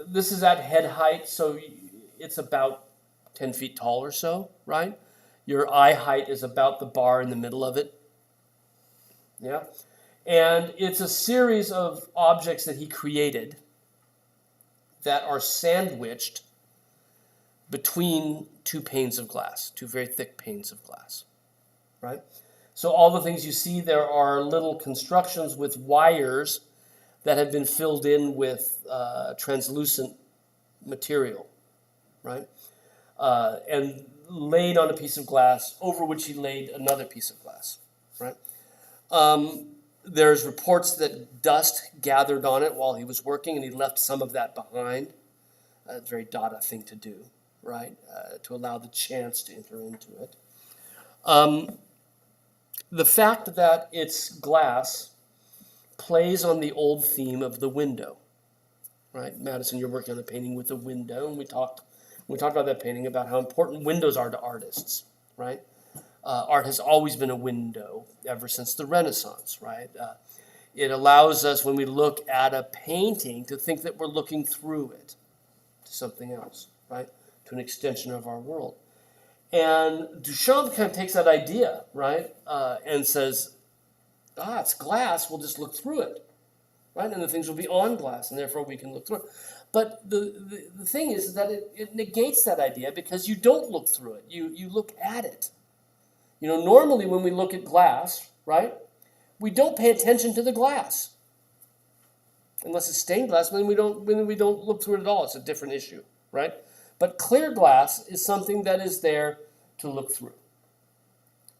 This is at head height, so it's about 10 feet tall or so, right? Your eye height is about the bar in the middle of it. Yeah? And it's a series of objects that he created that are sandwiched between two panes of glass, two very thick panes of glass, right? So all the things you see there are little constructions with wires that have been filled in with translucent material, right? And laid on a piece of glass over which he laid another piece of glass, right? There's reports that dust gathered on it while he was working, and he left some of that behind. It's a very Dada thing to do, right? To allow the chance to enter into it. The fact that it's glass plays on the old theme of the window, right? Madison, you're working on a painting with a window, and we talked about that painting about how important windows are to artists, right? Art has always been a window ever since the Renaissance, right? It allows us, when we look at a painting, to think that we're looking through it to something else, right? To an extension of our world. And Duchamp kind of takes that idea, right, and says, it's glass, we'll just look through it, right? And the things will be on glass, and therefore we can look through it. But the thing is that it negates that idea because you don't look through it. You look at it. You know, normally when we look at glass, right, we don't pay attention to the glass. Unless it's stained glass, then we don't look through it at all. It's a different issue, right? But clear glass is something that is there to look through.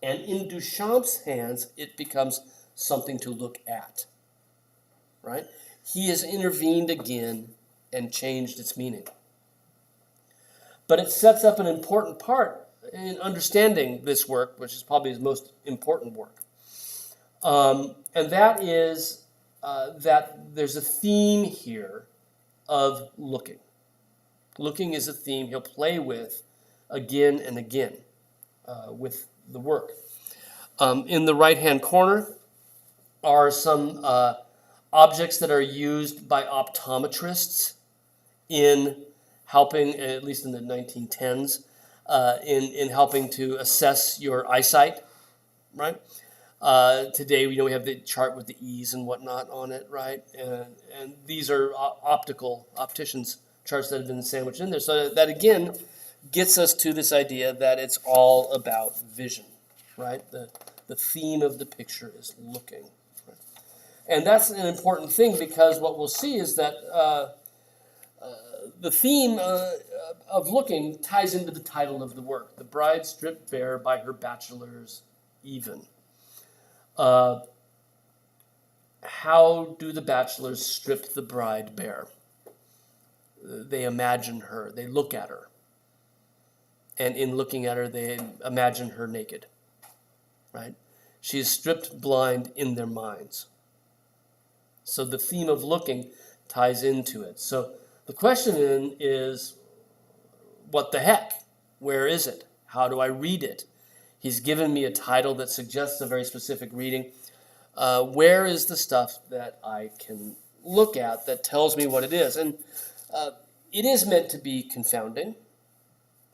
And in Duchamp's hands, it becomes something to look at, right? He has intervened again and changed its meaning. But it sets up an important part in understanding this work, which is probably his most important work. And that is that there's a theme here of looking. Looking is a theme he'll play with again and again with the work. In the right-hand corner are some objects that are used by optometrists in helping, at least in the 1910s, in helping to assess your eyesight, right? Today, we have the chart with the E's and whatnot on it, right? And these are opticians' charts that have been sandwiched in there. So that, again, gets us to this idea that it's all about vision, right? The theme of the picture is looking. Right? And that's an important thing because what we'll see is that the theme of looking ties into the title of the work, The Bride Stripped Bare by Her Bachelors Even. How do the bachelors strip the bride bare? They imagine her. They look at her. and in looking at her, they imagine her naked, right? She is stripped blind in their minds. So the theme of looking ties into it. So the question then is, what the heck? Where is it? How do I read it? He's given me a title that suggests a very specific reading. Where is the stuff that I can look at that tells me what it is? And it is meant to be confounding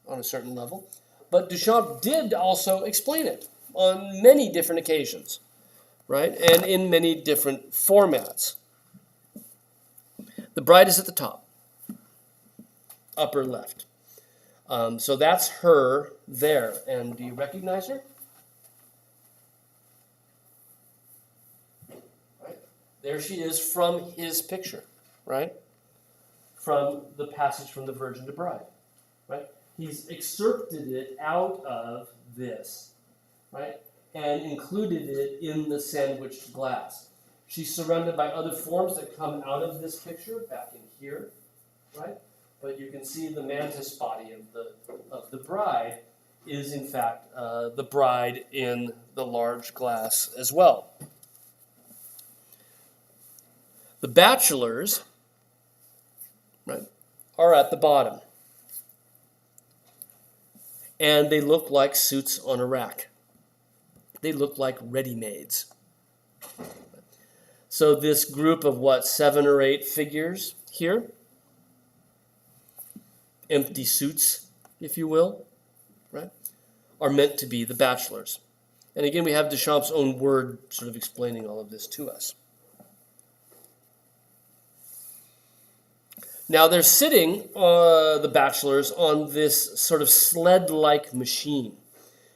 on a certain level, but Duchamp did also explain it on many different occasions, right? And in many different formats. The bride is at the top, upper left. So that's her there. And do you recognize her? Right? There she is from his picture, right? From the passage from the Virgin to Bride, right? He's excerpted it out of this, right? And included it in the sandwiched glass. She's surrounded by other forms that come out of this picture back in here, right? But you can see the mantis body of the bride is in fact the bride in the large glass as well. The bachelors, right, are at the bottom. And they look like suits on a rack. They look like ready-mades. So this group of 7 or 8 figures here, empty suits, if you will, right, are meant to be the bachelors. And again, we have Duchamp's own word sort of explaining all of this to us. Now they're sitting, the bachelors, on this sort of sled-like machine.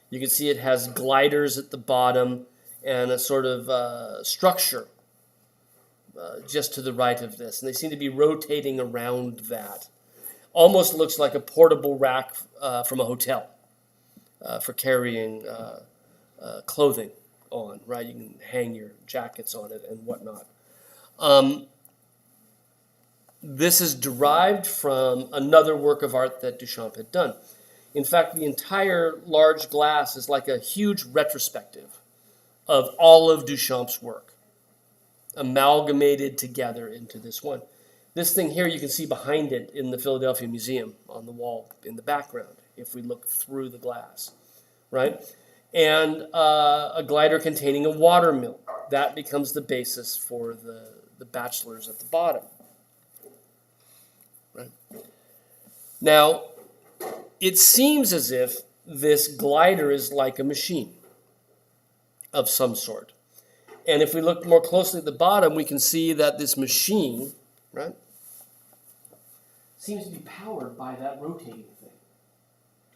You can see it has gliders at the bottom and a sort of structure just to the right of this. And they seem to be rotating around that. Almost looks like a portable rack from a hotel for carrying clothing on, right? You can hang your jackets on it and whatnot. This is derived from another work of art that Duchamp had done. In fact, the entire large glass is like a huge retrospective of all of Duchamp's work, amalgamated together into this one. This thing here, you can see behind it in the Philadelphia Museum on the wall in the background, if we look through the glass, right? And a glider containing a watermill. That becomes the basis for the bachelors at the bottom. Right? Now, it seems as if this glider is like a machine of some sort. And if we look more closely at the bottom, we can see that this machine, right, seems to be powered by that rotating thing.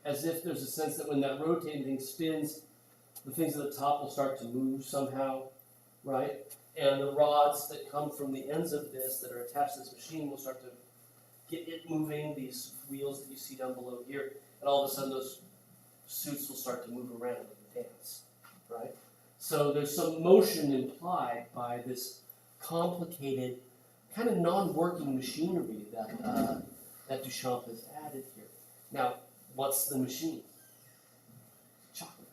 As if there's a sense that when that rotating thing spins, the things at the top will start to move somehow, right? And the rods that come from the ends of this that are attached to this machine will start to get it moving, these wheels that you see down below here, and all of a sudden those suits will start to move around and dance, right? So there's some motion implied by this complicated, kind of non-working machinery that Duchamp has added here. Now, what's the machine? Chocolate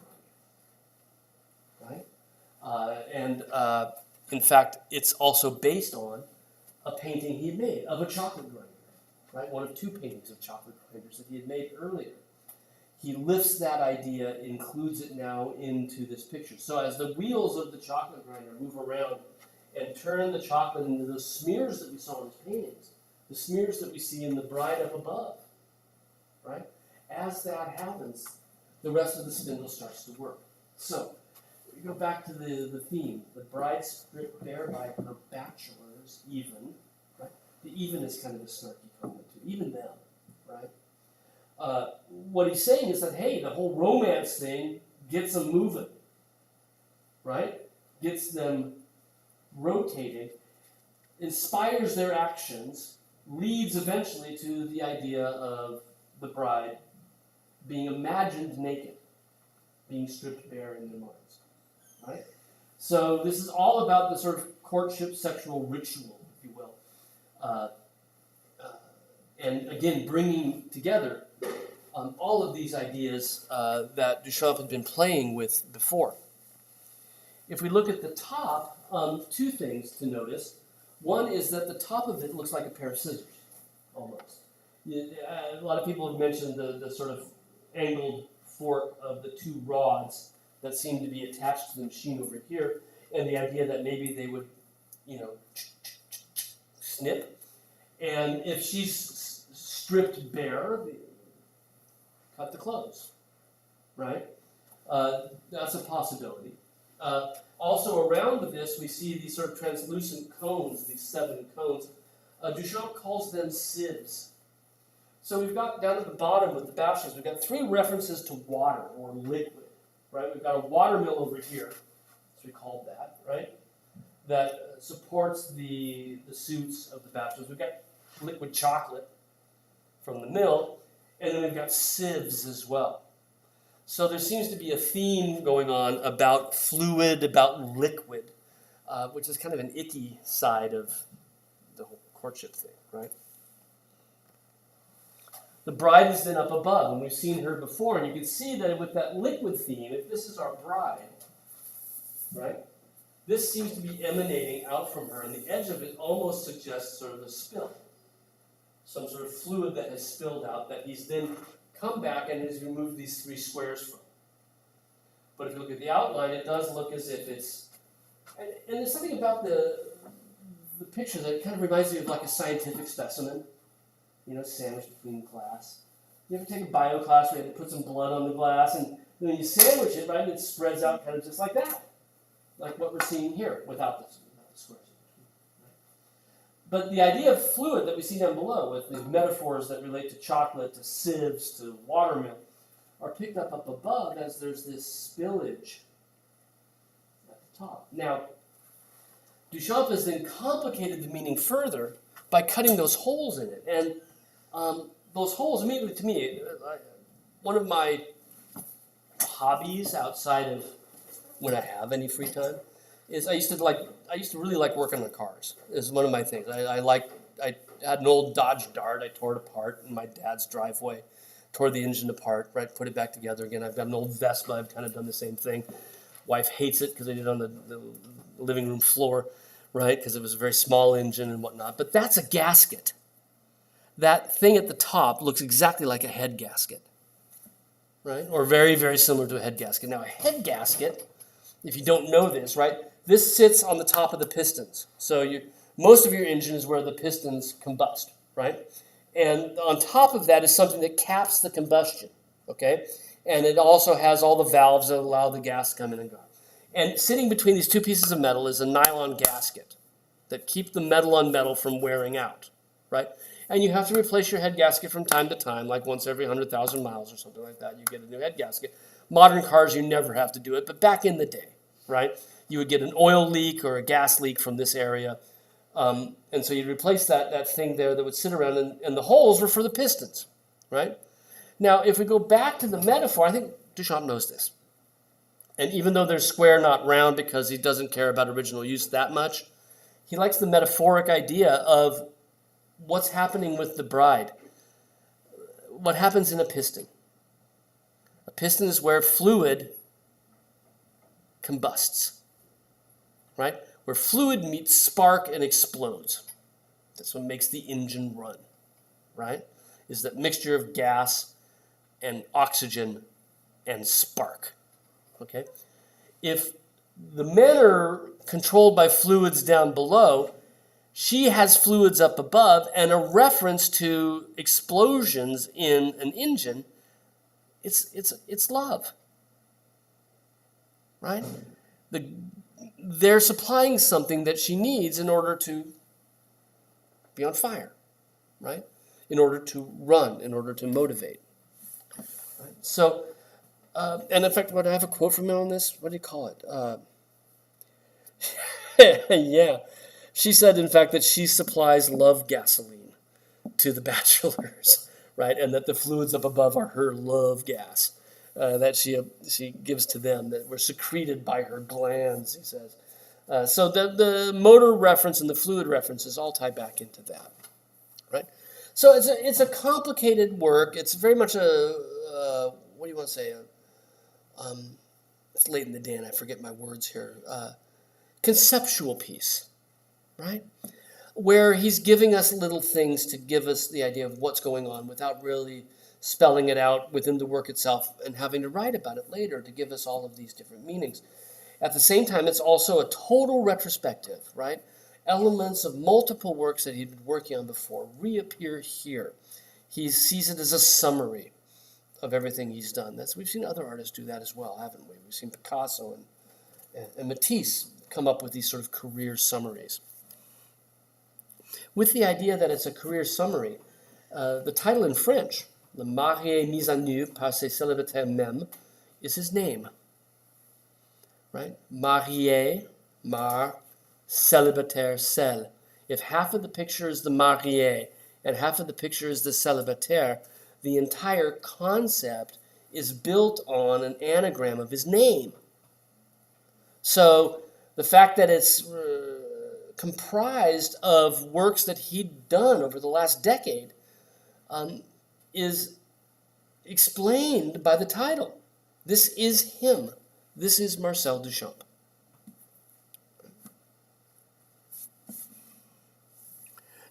grinder, right? In fact, it's also based on a painting he had made of a chocolate grinder, right? One of 2 paintings of chocolate grinders that he had made earlier. He lifts that idea, includes it now into this picture. So as the wheels of the chocolate grinder move around and turn the chocolate into those smears that we saw in his paintings, the smears that we see in the bride up above, right? As that happens, the rest of the spindle starts to work. So, we go back to the theme. The bride stripped bare by her bachelors, even, right? The even is kind of a snarky comment too. Even them, right? What he's saying is that, hey, the whole romance thing gets them moving, right? Gets them rotating, inspires their actions, leads eventually to the idea of the bride being imagined naked, being stripped bare in their minds, right? So this is all about the sort of courtship sexual ritual, if you will. And again, bringing together all of these ideas that Duchamp had been playing with before. If we look at the top, two things to notice. One is that the top of it looks like a pair of scissors, almost. A lot of people have mentioned the sort of angled fork of the two rods that seem to be attached to the machine over here, and the idea that maybe they would, snip. And if she's stripped bare, cut the clothes, right? That's a possibility. Also around this, we see these sort of translucent cones, these 7 cones. Duchamp calls them sieves. So we've got down at the bottom with the bachelors, we've got 3 references to water or liquid, right? We've got a watermill over here, as we called that, right? That supports the suits of the bachelors. We've got liquid chocolate from the mill, and then we've got sieves as well. So there seems to be a theme going on about fluid, about liquid, which is kind of an icky side of the whole courtship thing, right? The bride is then up above, and we've seen her before, and you can see that with that liquid theme, if this is our bride, right, this seems to be emanating out from her, and the edge of it almost suggests sort of a spill, some sort of fluid that has spilled out that he's then come back and has removed these 3 squares from. But if you look at the outline, it does look as if it's, and there's something about the picture that kind of reminds me of like a scientific specimen, sandwiched between glass. You ever take a bio class where you have to put some blood on the glass, and then you sandwich it, right, and it spreads out kind of just like that, like what we're seeing here without the squares. But the idea of fluid that we see down below, with the metaphors that relate to chocolate, to sieves, to watermill, are picked up above as there's this spillage at the top. Now, Duchamp has then complicated the meaning further by cutting those holes in it. And those holes, immediately to me, one of my hobbies outside of when I have any free time is I used to really like working on cars. It's one of my things. I had an old Dodge Dart. I tore it apart in my dad's driveway, tore the engine apart, right, put it back together again. I've got an old Vespa. I've kind of done the same thing. Wife hates it because I did it on the living room floor, right, because it was a very small engine and whatnot. But that's a gasket. That thing at the top looks exactly like a head gasket, right, or very, very similar to a head gasket. Now, a head gasket, if you don't know this, right, this sits on the top of the pistons. So most of your engine is where the pistons combust, right? And on top of that is something that caps the combustion, okay? And it also has all the valves that allow the gas to come in and go. And sitting between these 2 pieces of metal is a nylon gasket that keep the metal on metal from wearing out, right? And you have to replace your head gasket from time to time, like once every 100,000 miles or something like that. You get a new head gasket. Modern cars, you never have to do it, but back in the day, right, you would get an oil leak or a gas leak from this area. And so you'd replace that thing there that would sit around, and the holes were for the pistons, right? Now, if we go back to the metaphor, I think Duchamp knows this. And even though they're square, not round, because he doesn't care about original use that much, he likes the metaphoric idea of what's happening with the bride. What happens in a piston? A piston is where fluid combusts, right? Where fluid meets spark and explodes. That's what makes the engine run, right? Is that mixture of gas and oxygen and spark, okay? If the men are controlled by fluids down below, she has fluids up above, and a reference to explosions in an engine, it's love, right? They're supplying something that she needs in order to be on fire, right? In order to run, in order to motivate. Right? So, and in fact, I have a quote from him on this. What do you call it? Yeah. She said, in fact, that she supplies love gasoline to the bachelors, right? And that the fluids up above are her love gas that she gives to them, that were secreted by her glands, he says. So the motor reference and the fluid references all tie back into that, right? So it's a complicated work. It's very much what do you want to say? It's late in the day and I forget my words here. Conceptual piece, right? Where he's giving us little things to give us the idea of what's going on without really spelling it out within the work itself and having to write about it later to give us all of these different meanings. At the same time, it's also a total retrospective, right? Elements of multiple works that he'd been working on before reappear here. He sees it as a summary of everything he's done. We've seen other artists do that as well, haven't we? We've seen Picasso and Matisse come up with these sort of career summaries. With the idea that it's a career summary, the title in French, Le Marié mis à nu par ses célibataires mêmes, is his name. Right? Marié, mar, célibataire, cel. If half of the picture is the marié and half of the picture is the célibataire, the entire concept is built on an anagram of his name. So the fact that it's comprised of works that he'd done over the last decade is explained by the title. This is him. This is Marcel Duchamp.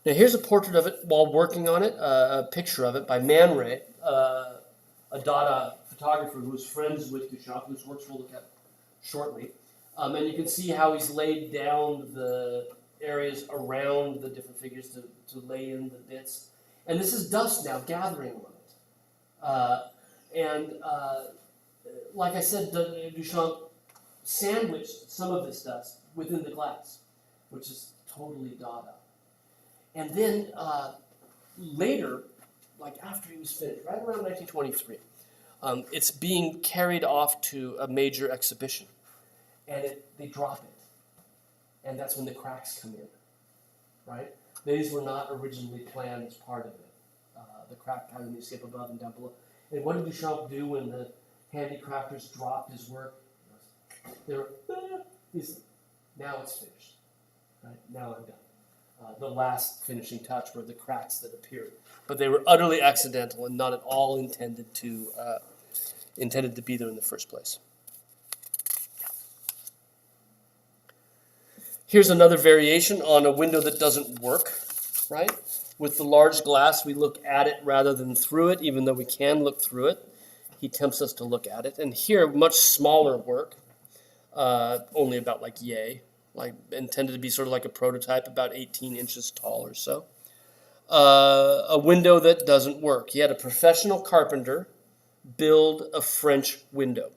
Now here's a portrait of it while working on it, a picture of it by Man Ray, a Dada photographer who's friends with Duchamp, whose works we'll look at shortly. And you can see how he's laid down the areas around the different figures to lay in the bits. And this is dust now gathering on it. Like I said, Duchamp sandwiched some of this dust within the glass, which is totally Dada. And then later, like after he was finished, right around 1923, it's being carried off to a major exhibition. And they drop it. And that's when the cracks come in, right? These were not originally planned as part of it. The crack pattern you skip above and down below. And what did Duchamp do when the handicrafters dropped his work? They were, now it's finished. Right? Now I'm done. The last finishing touch were the cracks that appeared. But they were utterly accidental and not at all intended to be there in the first place. Here's another variation on a window that doesn't work, right? With the large glass, we look at it rather than through it, even though we can look through it. He tempts us to look at it. And here, much smaller work, only about like intended to be sort of like a prototype, about 18 inches tall or so. A window that doesn't work. He had a professional carpenter build a French window.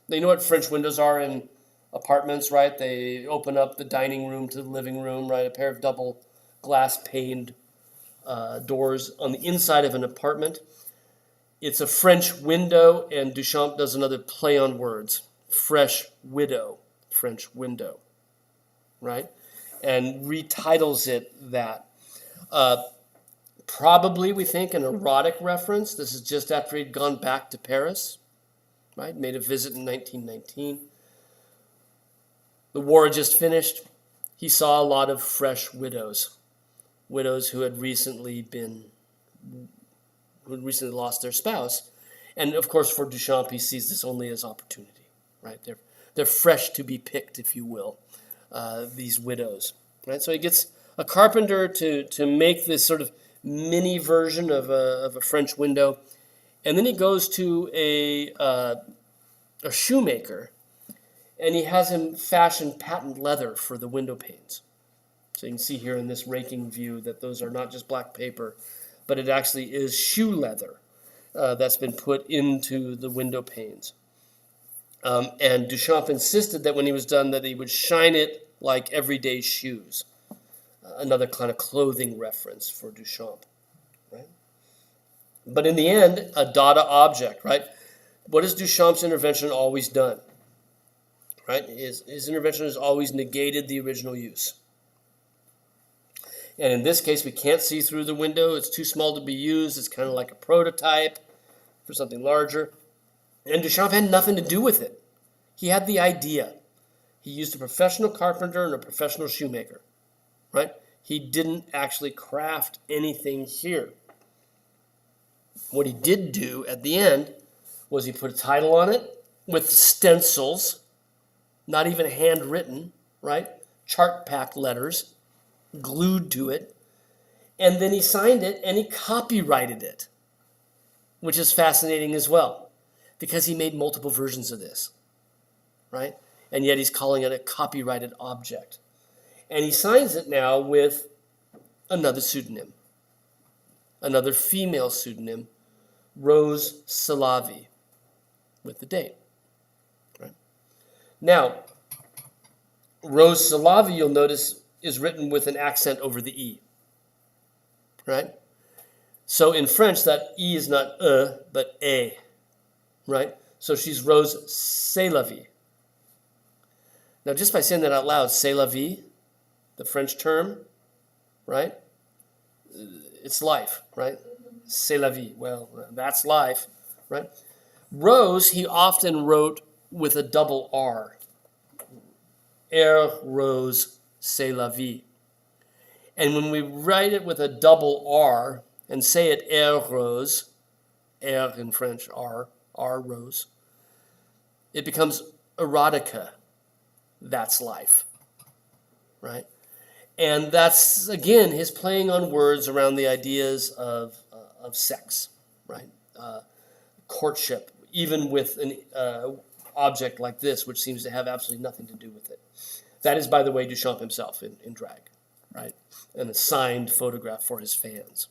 Now, you know what French windows are in apartments, right? They open up the dining room to the living room, right? A pair of double glass paned doors on the inside of an apartment. It's a French window, and Duchamp does another play on words. Fresh widow, French window, right? And retitles it that. Probably, we think, an erotic reference. This is just after he'd gone back to Paris, right? Made a visit in 1919. The war had just finished. He saw a lot of fresh widows who had recently lost their spouse. And of course, for Duchamp, he sees this only as opportunity, right? They're fresh to be picked, if you will, these widows, right? So he gets a carpenter to make this sort of mini version of a French window, and then he goes to a shoemaker, and he has him fashion patent leather for the window panes. So you can see here in this raking view that those are not just black paper, but it actually is shoe leather that's been put into the window panes. And Duchamp insisted that when he was done that he would shine it like everyday shoes. Another kind of clothing reference for Duchamp, right? But in the end, a Dada object, right? What has Duchamp's intervention always done? Right? His intervention has always negated the original use. And in this case, we can't see through the window. It's too small to be used. It's kind of like a prototype for something larger. And Duchamp had nothing to do with it. He had the idea. He used a professional carpenter and a professional shoemaker, right? He didn't actually craft anything here. What he did do at the end was he put a title on it with stencils, not even handwritten, right? Chart pack letters glued to it. And then he signed it and he copyrighted it, which is fascinating as well, because he made multiple versions of this, right? And yet he's calling it a copyrighted object. And he signs it now with another pseudonym, another female pseudonym, Rose Salavi, with the date. Right? Now, Rose Salavi, you'll notice, is written with an accent over the E. Right? So in French, that E is not but E. Right? So she's Rose Salavi. Now, just by saying that out loud, c'est la vie, the French term, right? It's life, right? C'est la vie. Well, that's life, right? Rose, he often wrote with a double R. Rose, c'est la vie. And when we write it with a double R and say it Rose, in French, R Rose, it becomes erotica. That's life, right? And that's, again, his playing on words around the ideas of sex, right? Courtship, even with an object like this, which seems to have absolutely nothing to do with it. That is, by the way, Duchamp himself in drag, right? And a signed photograph for his fans.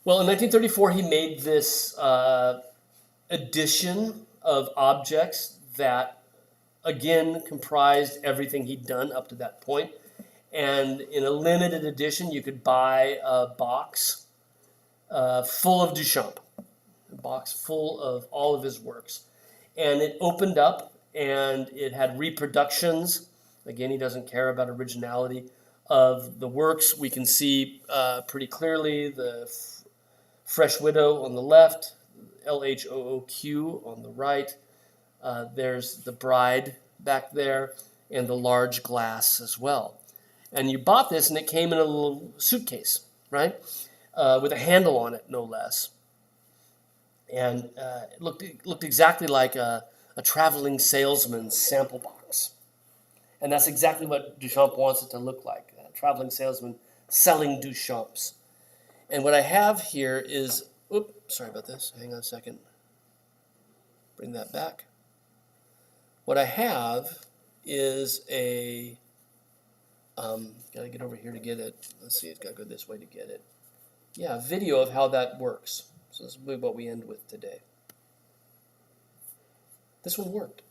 Well, in 1934, he made this edition of objects that, again, comprised everything he'd done up to that point. And in a limited edition, you could buy a box full of Duchamp, a box full of all of his works. And it opened up, and it had reproductions. Again, he doesn't care about originality of the works. We can see pretty clearly the Fresh Widow on the left, LHOOQ on the right. There's the bride back there, and the large glass as well. And you bought this, and it came in a little suitcase, right? With a handle on it, no less. And it looked exactly like a traveling salesman's sample box. And that's exactly what Duchamp wants it to look like, a traveling salesman selling Duchamps. And what I have here is, sorry about this, hang on a second. Bring that back. What I have is a, gotta get over here to get it. Let's see, it's gotta go this way to get it. Yeah, a video of how that works. So this will be what we end with today. This one worked.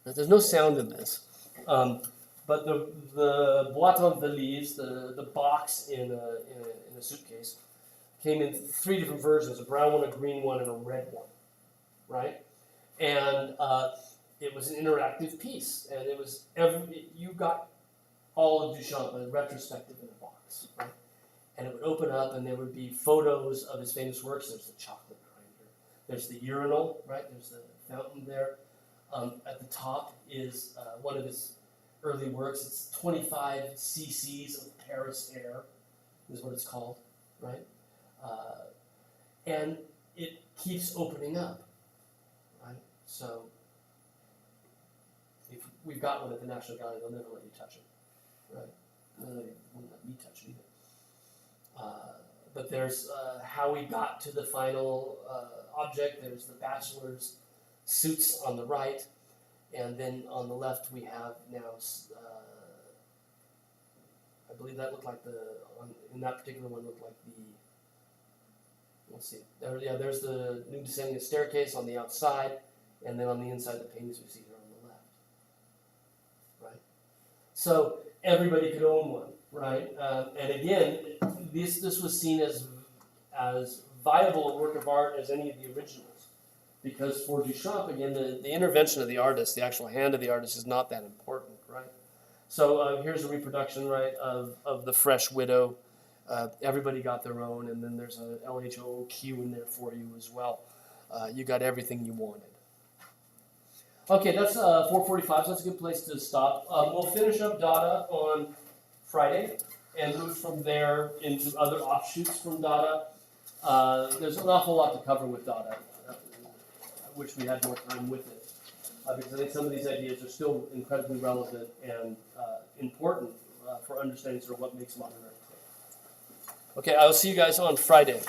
There's no sound in this. But the boîte en valise, the box in a suitcase, came in 3 different versions, a brown one, a green one, and a red one, right? And it was an interactive piece, and it was you got all of Duchamp, a retrospective in a box, right? And it would open up, and there would be photos of his famous works. There's the chocolate grinder, there's the urinal, right? There's the fountain there. At the top is one of his early works. It's 25 cc's of Paris air, is what it's called, right? And it keeps opening up, right? So if we've got one at the National Gallery, they'll never let you touch it, right? They won't let me touch it either. But there's how we got to the final object. There's the bachelor's suits on the right, and then on the left we have now, I believe that looked like in that particular one looked like the, let's see, there's the new descending staircase on the outside, and then on the inside the paintings we see here on the left, right? So everybody could own one, right? And again, this was seen as viable a work of art as any of the originals. Because for Duchamp, again, the intervention of the artist, the actual hand of the artist, is not that important, right? So here's a reproduction, right, of the Fresh Widow. Everybody got their own, and then there's a LHOOQ in there for you as well. You got everything you wanted. Okay, that's 4:45, so that's a good place to stop. We'll finish up Dada on Friday. and moved from there into other offshoots from Dada. There's an awful lot to cover with Dada. I wish we had more time with it, because I think some of these ideas are still incredibly relevant and important for understanding sort of what makes modern art tick. Okay, I will see you guys on Friday.